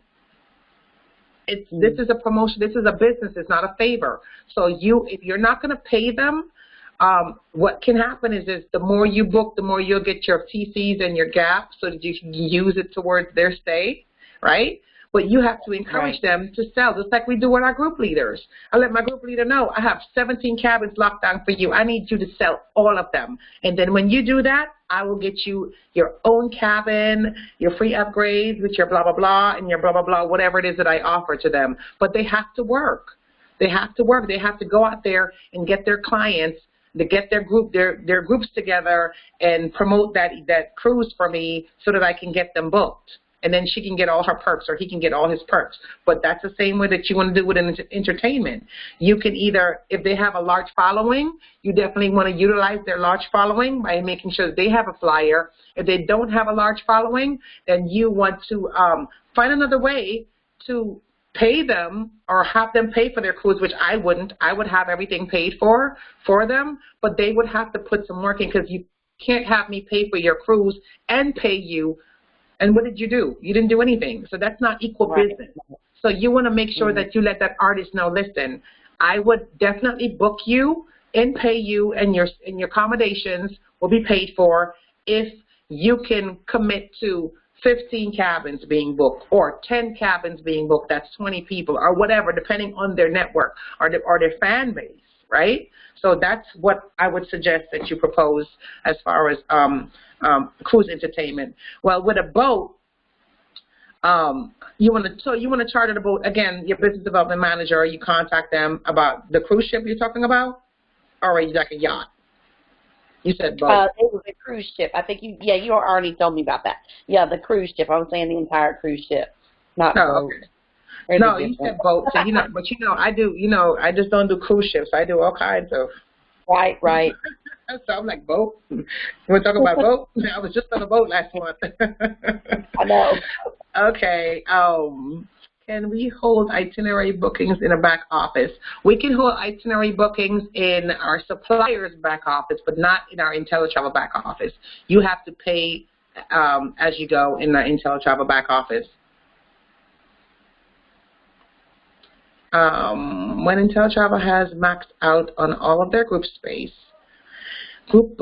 S1: This is a promotion. This is a business. It's not a favor. So if you're not going to pay them, what can happen is the more you book, the more you'll get your TCs and your gaps so that you can use it towards their stay, right? But you have to encourage them to sell, just like we do with our group leaders. I let my group leader know, I have 17 cabins locked down for you. I need you to sell all of them. And then when you do that, I will get you your own cabin, your free upgrades with your blah, blah, blah, and your blah, blah, blah, whatever it is that I offer to them. But they have to work. They have to work. They have to go out there and get their clients, to get their groups together and promote that cruise for me so that I can get them booked. And then she can get all her perks, or he can get all his perks. But that's the same way that you want to do with entertainment. You can either, if they have a large following, you definitely want to utilize their large following by making sure that they have a flyer. If they don't have a large following, then you want to find another way to pay them or have them pay for their cruise, which I wouldn't. I would have everything paid for them, but they would have to put some work in, because you can't have me pay for your cruise and pay you. And what did you do? You didn't do anything. So that's not equal business. So you want to make sure that you let that artist know, listen, I would definitely book you and pay you, and your accommodations will be paid for if you can commit to 15 cabins being booked or 10 cabins being booked. That's 20 people or whatever, depending on their network or their fan base, right? So that's what I would suggest that you propose as far as cruise entertainment. Well, with a boat, You want to charter the boat again. Your business development manager, you contact them about the cruise ship you're talking about, or like a yacht. You said boat.
S2: It was a cruise ship. I think you already told me about that. Yeah, the cruise ship. I was saying the entire cruise ship, not boat.
S1: Okay. No, you said boat. So but I do. I just don't do cruise ships. I do all kinds of.
S2: Right.
S1: So I'm like, boat? We're talking about boat? I was just on a boat last month.
S2: I know.
S1: Okay. Can we hold itinerary bookings in a back office? We can hold itinerary bookings in our supplier's back office, but not in our IntelliTravel back office. You have to pay as you go in the IntelliTravel back office. When IntelliTravel has maxed out on all of their group space, group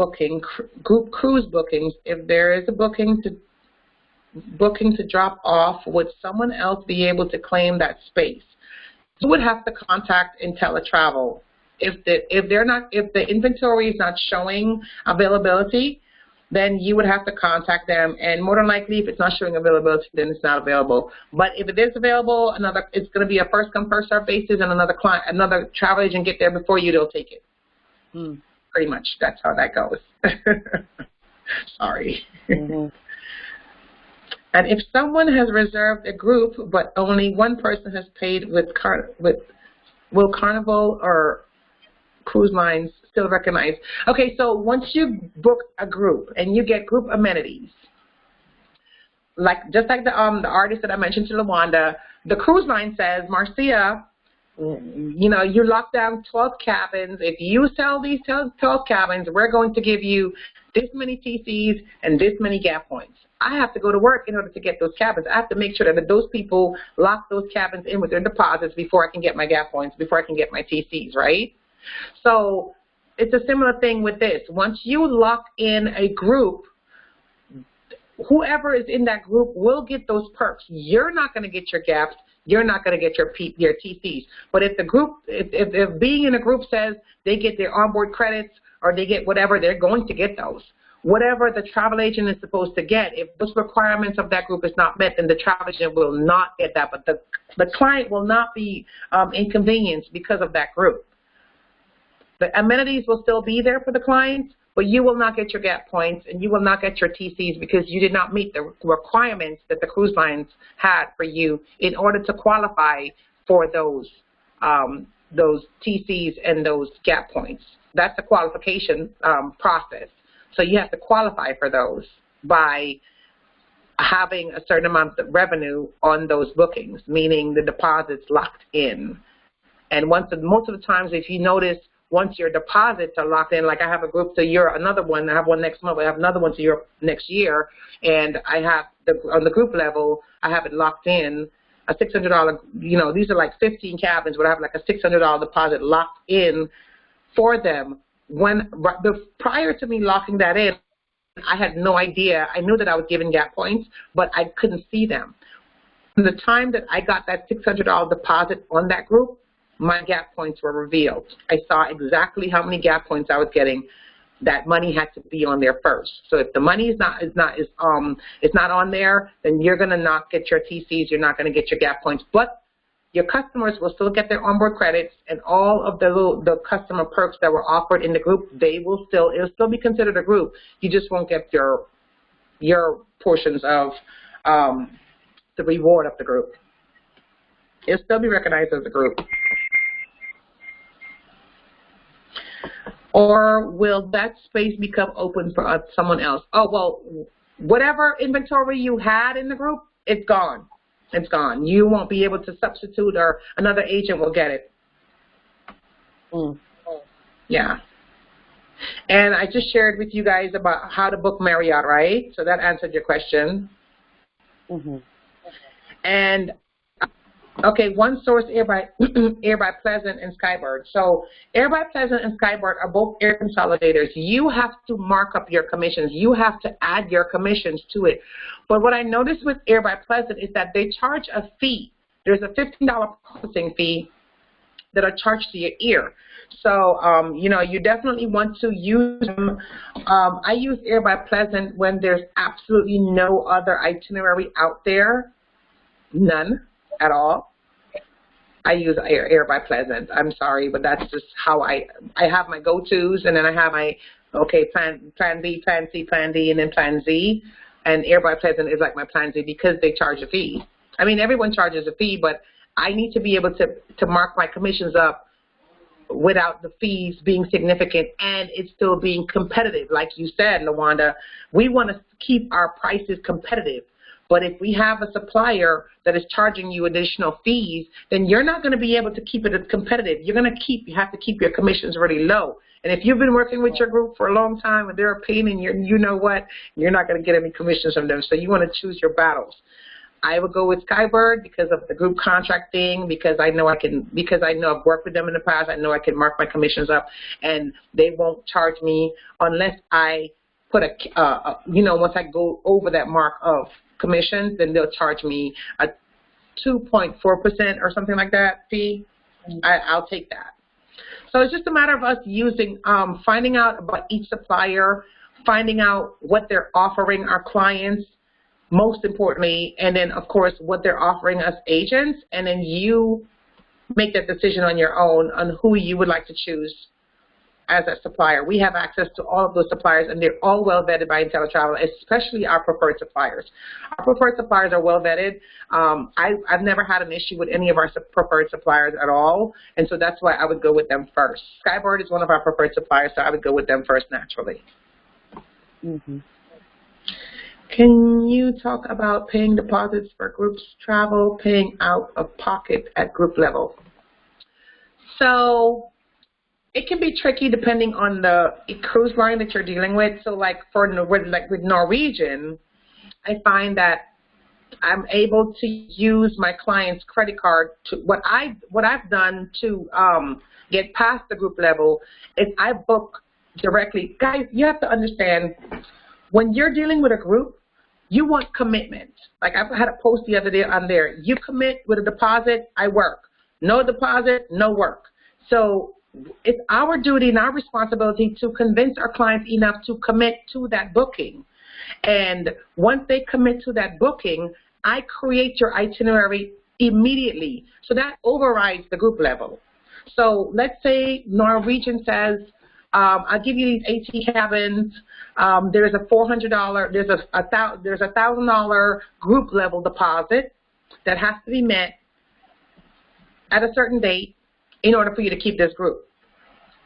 S1: cruise bookings, if there is a booking to drop off, would someone else be able to claim that space? You would have to contact IntelliTravel. If the inventory is not showing availability, then you would have to contact them, and more than likely, if it's not showing availability, then it's not available. But if it is available, it's going to be a first come first served basis, and another travel agent get there before you, they'll take it. Pretty much, that's how that goes. Sorry.
S2: Mm-hmm.
S1: And if someone has reserved a group, but only one person has paid will Carnival or cruise lines still recognize? Okay, so once you book a group and you get group amenities, just like the artist that I mentioned to LaWanda, the cruise line says, Marcia, you lock down 12 cabins. If you sell these 12 cabins, we're going to give you this many TCs and this many gap points. I have to go to work in order to get those cabins. I have to make sure that those people lock those cabins in with their deposits before I can get my gap points, before I can get my TCs, right? So it's a similar thing with this. Once you lock in a group, whoever is in that group will get those perks. You're not going to get your gaps. You're not going to get your TCs. But if the group, if being in a group says they get their onboard credits or they get whatever, they're going to get those. Whatever the travel agent is supposed to get, if those requirements of that group is not met, then the travel agent will not get that. But the client will not be inconvenienced because of that group. The amenities will still be there for the clients, but you will not get your gap points and you will not get your TCs because you did not meet the requirements that the cruise lines had for you in order to qualify for those TCs and those gap points. That's the qualification process. So you have to qualify for those by having a certain amount of revenue on those bookings, meaning the deposits locked in. And most of the times, if you notice, once your deposits are locked in, like I have a group to Europe, another one, I have one next month, I have another one to Europe next year, and I have, on the group level, I have it locked in, a $600, these are like 15 cabins, but I have like a $600 deposit locked in for them. Prior to me locking that in, I had no idea. I knew that I was giving gap points, but I couldn't see them. From the time that I got that $600 deposit on that group, my gap points were revealed. I saw exactly how many gap points I was getting. That money had to be on there first. So if the money is not on there, then you're gonna not get your TCs. You're not gonna get your gap points. But your customers will still get their onboard credits and all of the customer perks that were offered in the group. It'll still be considered a group. You just won't get your portions of the reward of the group. It'll still be recognized as a group. Or will that space become open for someone else? Oh, well, whatever inventory you had in the group, it's gone. It's gone. You won't be able to substitute, or another agent will get it. Yeah. And I just shared with you guys about how to book Marriott, right? So that answered your question. And okay, one source, Air by Pleasant and Skybird. So Air by Pleasant and Skybird are both air consolidators. You have to mark up your commissions. You have to add your commissions to it. But what I noticed with Air by Pleasant is that they charge a fee. There's a $15 processing fee that are charged to your ear. So, you definitely want to use them. I use Air by Pleasant when there's absolutely no other itinerary out there. None at all. I use Air by Pleasant. I'm sorry, but that's just how I have my go-tos, and then I have my, okay, plan B, plan C, plan D, and then plan Z. And Air by Pleasant is like my plan Z because they charge a fee. I mean, everyone charges a fee, but I need to be able to mark my commissions up without the fees being significant and it's still being competitive. Like you said, Lawanda, we want to keep our prices competitive. But if we have a supplier that is charging you additional fees, then you're not going to be able to keep it as competitive. You have to keep your commissions really low. And if you've been working with your group for a long time and they're a pain and you know what, you're not going to get any commissions from them. So you want to choose your battles. I would go with Skybird because of the group contract thing, because I know I've worked with them in the past. I know I can mark my commissions up, and they won't charge me unless I put once I go over that mark of commissions, then they'll charge me a 2.4% or something like that fee. I'll take that. So it's just a matter of us finding out about each supplier, finding out what they're offering our clients, most importantly, and then, of course, what they're offering us agents, and then you make that decision on your own on who you would like to choose as a supplier. We have access to all of those suppliers, and they're all well vetted by IntelliTravel, especially our preferred suppliers. Our preferred suppliers are well vetted. I've never had an issue with any of our preferred suppliers at all, and so that's why I would go with them first. Skybird is one of our preferred suppliers, so I would go with them first naturally.
S2: Mm-hmm.
S1: Can you talk about paying deposits for groups travel, paying out of pocket at group level? So it can be tricky depending on the cruise line that you're dealing with. So like with Norwegian, I find that I'm able to use my client's credit card to what I've done to get past the group level is I book directly. Guys, you have to understand, when you're dealing with a group, you want commitment. Like I had a post the other day on there. You commit with a deposit, I work. No deposit, no work. So it's our duty and our responsibility to convince our clients enough to commit to that booking. And once they commit to that booking, I create your itinerary immediately. So that overrides the group level. So let's say Norwegian says, I'll give you these 18 cabins. There's a $400, there's a $1,000 group level deposit that has to be met at a certain date in order for you to keep this group.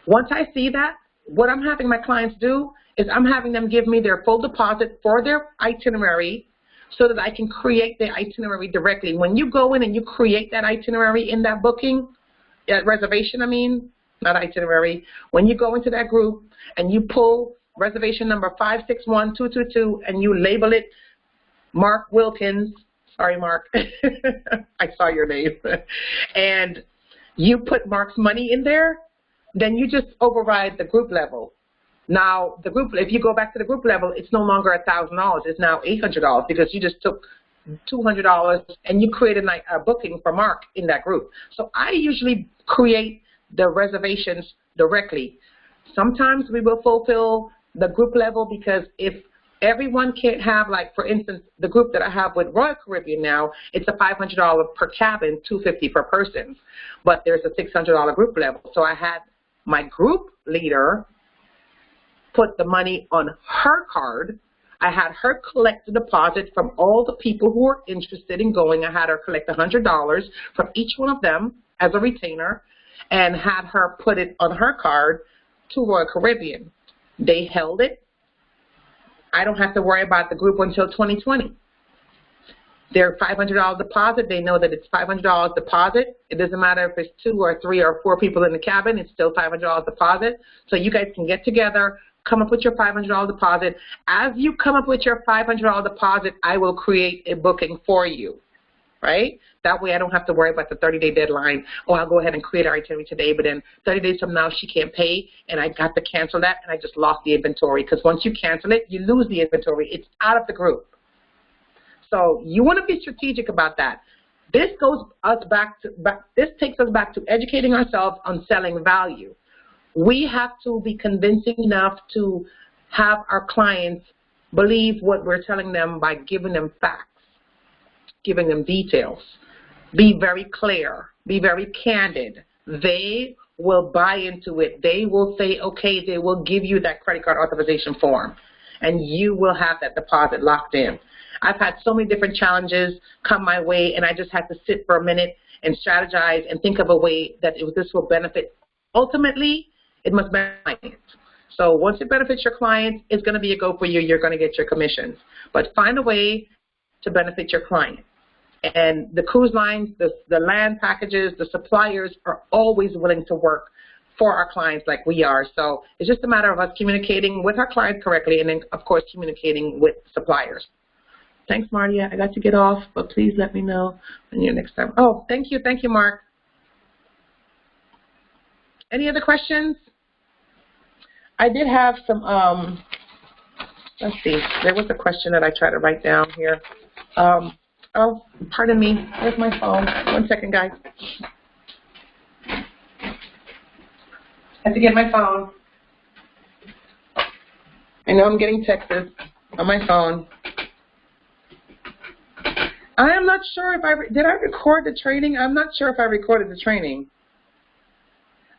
S1: Once I see that, what I'm having my clients do is I'm having them give me their full deposit for their itinerary so that I can create the itinerary directly. When you go in and you create that itinerary in that booking, that reservation, not itinerary, when you go into that group and you pull reservation number 561222 and you label it Mark Wilkins, sorry Mark, I saw your name, and you put Mark's money in there, then you just override the group level. Now, the group, if you go back to the group level, it's no longer $1,000, it's now $800 because you just took $200 and you created a booking for Mark in that group. So I usually create the reservations directly. Sometimes we will fulfill the group level because if everyone can't have, like for instance, the group that I have with Royal Caribbean now, it's a $500 per cabin, $250 per person, but there's a $600 group level. So I had my group leader put the money on her card. I had her collect the deposit from all the people who were interested in going. I had her collect $100 from each one of them as a retainer, and had her put it on her card to Royal Caribbean. They held it. I don't have to worry about the group until 2020. Their $500 deposit, they know that it's $500 deposit. It doesn't matter if it's 2 or 3 or 4 people in the cabin, it's still $500 deposit. So you guys can get together, come up with your $500 deposit. As you come up with your $500 deposit, I will create a booking for you, right? That way I don't have to worry about the 30-day deadline. Oh, I'll go ahead and create our itinerary today, but then 30 days from now she can't pay, and I got to cancel that, and I just lost the inventory. Because once you cancel it, you lose the inventory. It's out of the group. So you want to be strategic about that. This takes us back to educating ourselves on selling value. We have to be convincing enough to have our clients believe what we're telling them by giving them facts. giving them details. Be very clear. Be very candid. They will buy into it. They will say, okay, they will give you that credit card authorization form, and you will have that deposit locked in. I've had so many different challenges come my way, and I just had to sit for a minute and strategize and think of a way that this will benefit. Ultimately, it must benefit clients. So once it benefits your clients, it's going to be a go for you. You're going to get your commissions. But find a way to benefit your client. And the cruise lines, the land packages, the suppliers are always willing to work for our clients like we are. So it's just a matter of us communicating with our clients correctly and then, of course, communicating with suppliers. Thanks, Marty. I got to get off, but please let me know when you're next time. Oh, thank you. Thank you, Mark. Any other questions? I did have some, let's see. There was a question that I tried to write down here. Oh, pardon me. Where's my phone? 1 second, guys. I have to get my phone. I know I'm getting texts on my phone. I am not sure if did I record the training? I'm not sure if I recorded the training.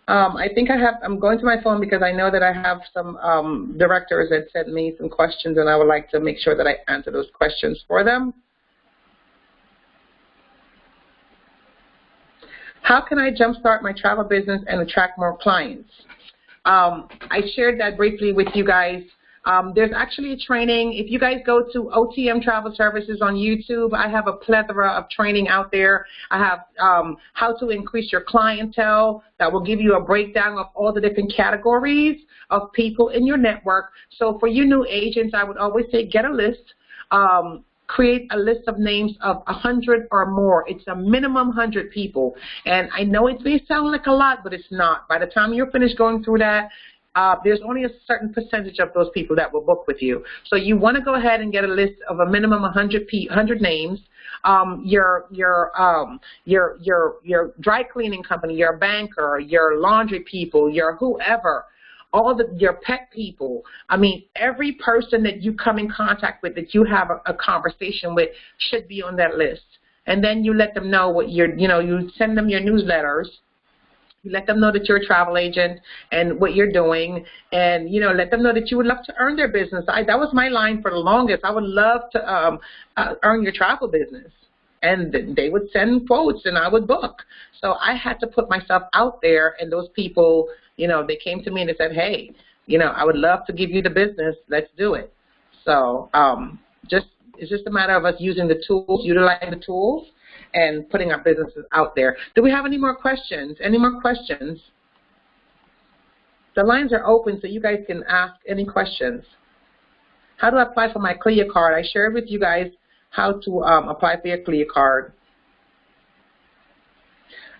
S1: I think I'm going to my phone because I know that I have some directors that sent me some questions, and I would like to make sure that I answer those questions for them. How can I jumpstart my travel business and attract more clients? I shared that briefly with you guys. There's actually a training. If you guys go to OTM Travel Services on YouTube, I have a plethora of training out there. I have how to increase your clientele that will give you a breakdown of all the different categories of people in your network. So for you new agents, I would always say get a list. Create a list of names of 100 or more. It's a minimum 100 people. And I know it may sound like a lot, but it's not. By the time you're finished going through that, there's only a certain percentage of those people that will book with you. So you want to go ahead and get a list of a minimum 100 names. Your dry cleaning company, your banker, your laundry people, your whoever, your pet people. I mean, every person that you come in contact with, that you have a conversation with, should be on that list. And then you let them know what you send them your newsletters. You let them know that you're a travel agent and what you're doing, and let them know that you would love to earn their business. That was my line for the longest. I would love to earn your travel business, and they would send quotes, and I would book. So I had to put myself out there, and those people, they came to me and they said, "Hey, I would love to give you the business. Let's do it." So it's just a matter of us using the tools, utilizing the tools, and putting our businesses out there. Do we have any more questions? Any more questions? The lines are open, so you guys can ask any questions. How do I apply for my CLIA card? I shared with you guys how to apply for your CLIA card.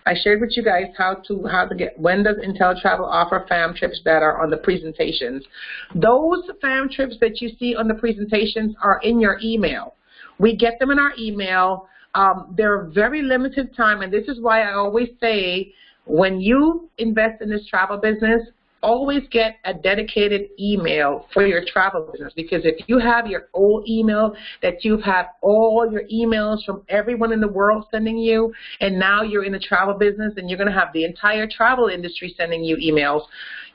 S1: I shared with you guys how to get, when does IntelliTravel offer fam trips that are on the presentations. Those fam trips that you see on the presentations are in your email. We get them in our email. They're very limited time, and this is why I always say, when you invest in this travel business, always get a dedicated email for your travel business, because if you have your old email that you've had all your emails from everyone in the world sending you, and now you're in the travel business and you're going to have the entire travel industry sending you emails,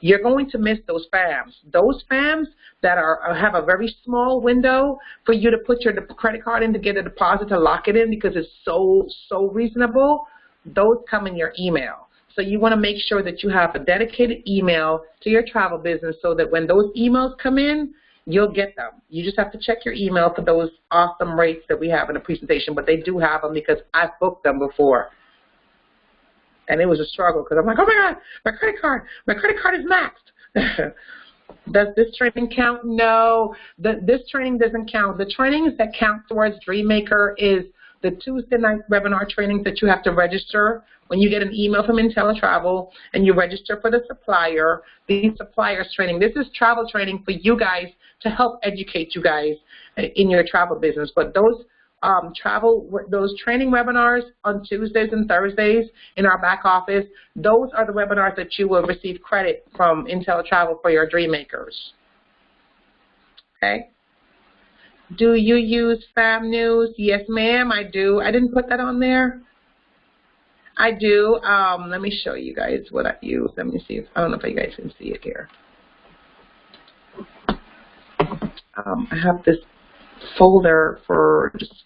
S1: you're going to miss those FAMs. Those FAMs that have a very small window for you to put your credit card in to get a deposit to lock it in because it's so reasonable, those come in your email. So you want to make sure that you have a dedicated email to your travel business so that when those emails come in, you'll get them. You just have to check your email for those awesome rates that we have in the presentation, but they do have them because I've booked them before. And it was a struggle because I'm like, oh my God, my credit card is maxed. Does this training count? No, this training doesn't count. The trainings that count towards DreamMaker is the Tuesday night webinar trainings that you have to register when you get an email from IntelliTravel and you register for the supplier, the supplier's training. This is travel training for you guys to help educate you guys in your travel business. But those training webinars on Tuesdays and Thursdays in our back office, those are the webinars that you will receive credit from IntelliTravel for your DreamMakers. Okay? Do you use Fam News? Yes, ma'am, I do. I didn't put that on there. I do. Let me show you guys what I use. Let me see if I don't know if you guys can see it here. I have this folder for just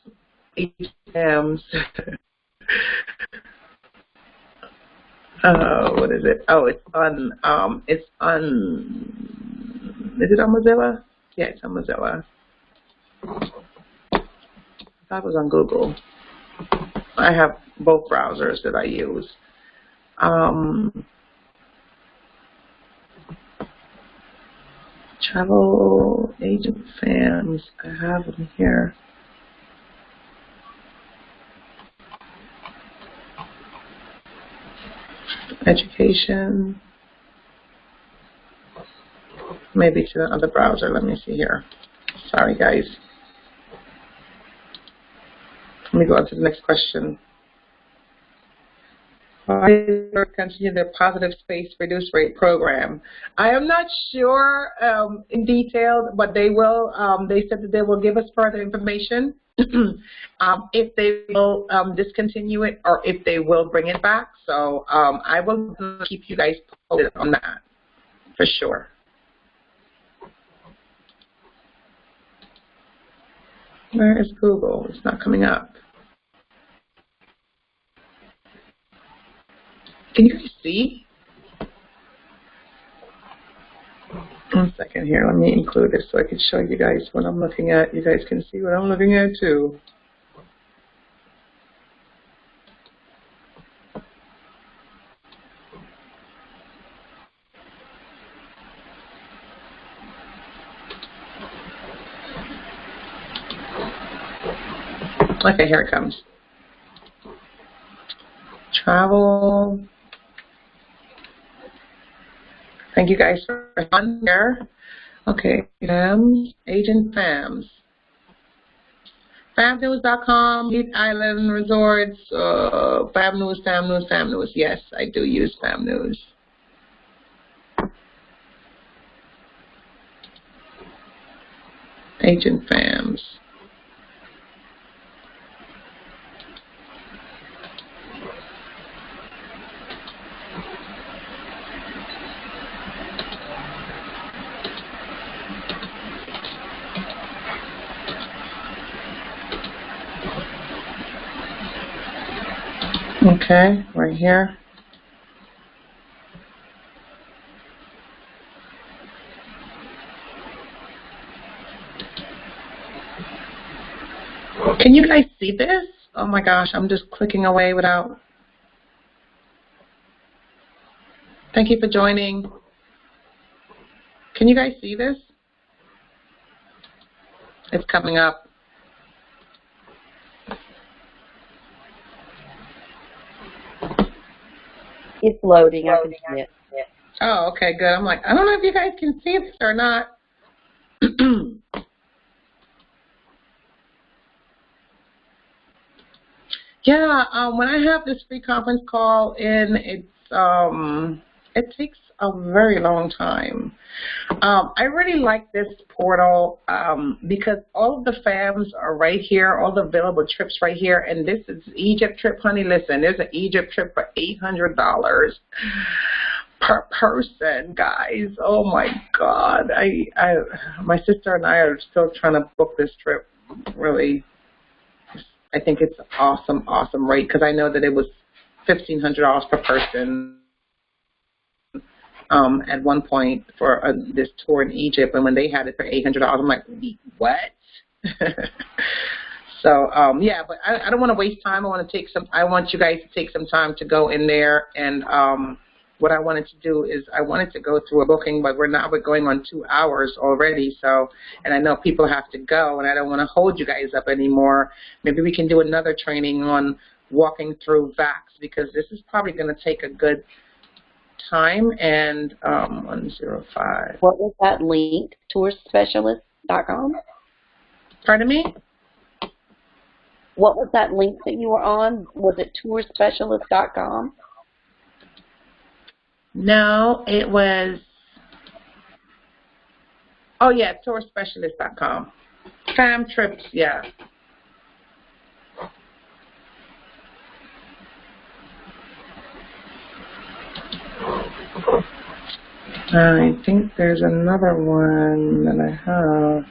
S1: exams. What is it? Oh, it's on. Is it on Mozilla? Yeah, it's on Mozilla. I thought it was on Google. I have both browsers that I use. Travel agent fans, I have them here. Education. Maybe to the other browser. Let me see here. Sorry, guys. Let me go on to the next question. Why does York continue their positive space reduce rate program? I am not sure in detail, but they will. They said that they will give us further information if they will discontinue it or if they will bring it back. So I will keep you guys posted on that for sure. Where is Google? It's not coming up. Can you guys see? One second here. Let me include this so I can show you guys what I'm looking at. You guys can see what I'm looking at too. Okay, here it comes. Travel. Thank you guys for on here. Okay, agent FAMs. FamNews.com, Heath Island Resorts, FamNews. Yes, I do use FamNews. Agent FAMs. Okay, right here. Can you guys see this? Oh my gosh, I'm just clicking away without. Thank you for joining. Can you guys see this? It's coming up.
S2: It's loading. I can see it.
S1: Oh, okay, good. I'm like, I don't know if you guys can see this or not. Yeah, when I have this free conference call in, it takes a very long time. I really like this portal because all of the FAMs are right here, all the available trips right here, and this is Egypt trip, honey. Listen, there's an Egypt trip for $800 per person, guys. Oh my God, my sister and I are still trying to book this trip. Really, I think it's an awesome rate because I know that it was $1,500 per person. At one point for this tour in Egypt, and when they had it for $800, I'm like, what? So yeah, but I don't want to waste time. I want you guys to take some time to go in there, and what I wanted to do is I wanted to go through a booking, but we're going on 2 hours already. So, and I know people have to go, and I don't want to hold you guys up anymore. Maybe we can do another training on walking through VAX because this is probably going to take a good time. And 105.
S2: What was that link? Tourspecialist.com?
S1: Pardon me?
S2: What was that link that you were on? Was it tourspecialist.com?
S1: No, it was, oh yeah, tourspecialist.com. Fam trips, yeah. I think there's another one that I have.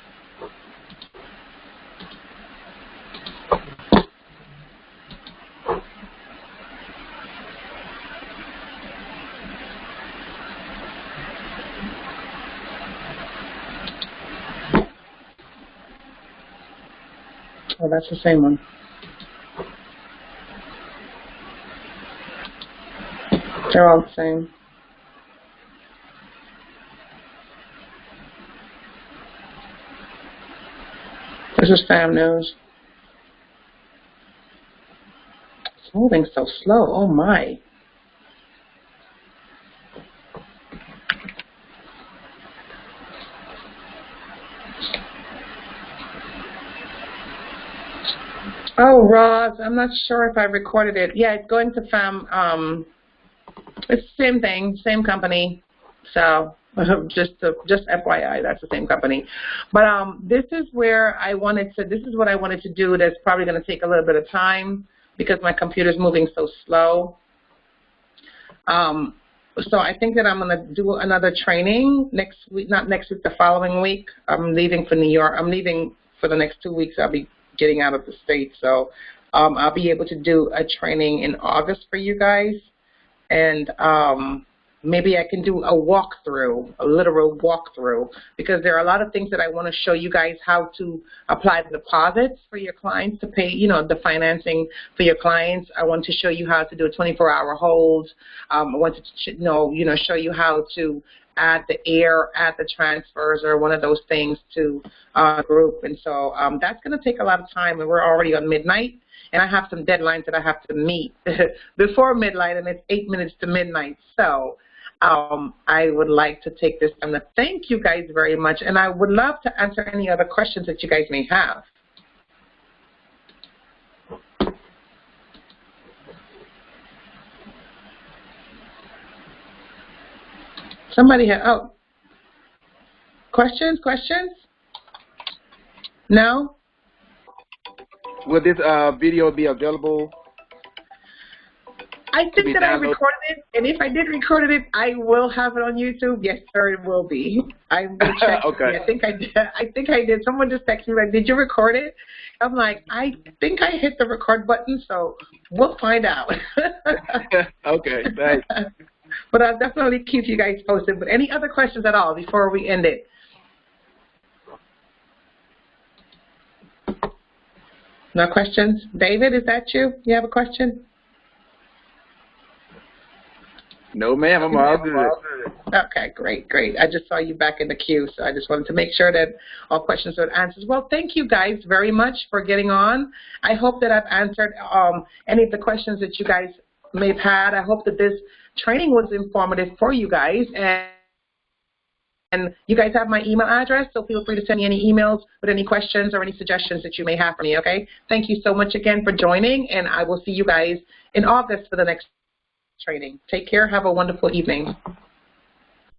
S1: Oh, that's the same one. They're all the same. This is Fam News. It's moving so slow. Oh, my. Oh, Roz, I'm not sure if I recorded it. Yeah, it's going to Fam. It's the same thing, same company. So just FYI, that's the same company. But this is where I wanted to. This is what I wanted to do. That's probably going to take a little bit of time because my computer's moving so slow. So I think that I'm going to do another training next week. Not next week, the following week. I'm leaving for New York. I'm leaving for the next 2 weeks. I'll be getting out of the state. So I'll be able to do a training in August for you guys. And maybe I can do a walkthrough, a literal walkthrough, because there are a lot of things that I want to show you guys how to apply the deposits for your clients to pay, you know, the financing for your clients. I want to show you how to do a 24-hour hold. I want to show you how to add the add the transfers or one of those things to group. And so that's going to take a lot of time, and we're already on midnight. And I have some deadlines that I have to meet before midnight, and it's 8 minutes to midnight. So I would like to take this time to thank you guys very much, and I would love to answer any other questions that you guys may have. Somebody had, questions? No?
S3: Will this video be available?
S1: I think that I recorded it, and if I did record it, I will have it on YouTube. Yes, sir, it will be. I will check.
S3: Okay.
S1: I think I did. Someone just texted me, like, did you record it? I'm like, I think I hit the record button, so we'll find out.
S3: Okay, thanks.
S1: But I'll definitely keep you guys posted. But any other questions at all before we end it? No questions? David, is that you? You have a question?
S3: No, ma'am, I'm all good.
S1: Okay, great. I just saw you back in the queue, so I just wanted to make sure that all questions were answered. Well, thank you guys very much for getting on. I hope that I've answered any of the questions that you guys may have had. I hope that this training was informative for you guys. And you guys have my email address, so feel free to send me any emails with any questions or any suggestions that you may have for me, okay? Thank you so much again for joining, and I will see you guys in August for the next training. Take care. Have a wonderful evening.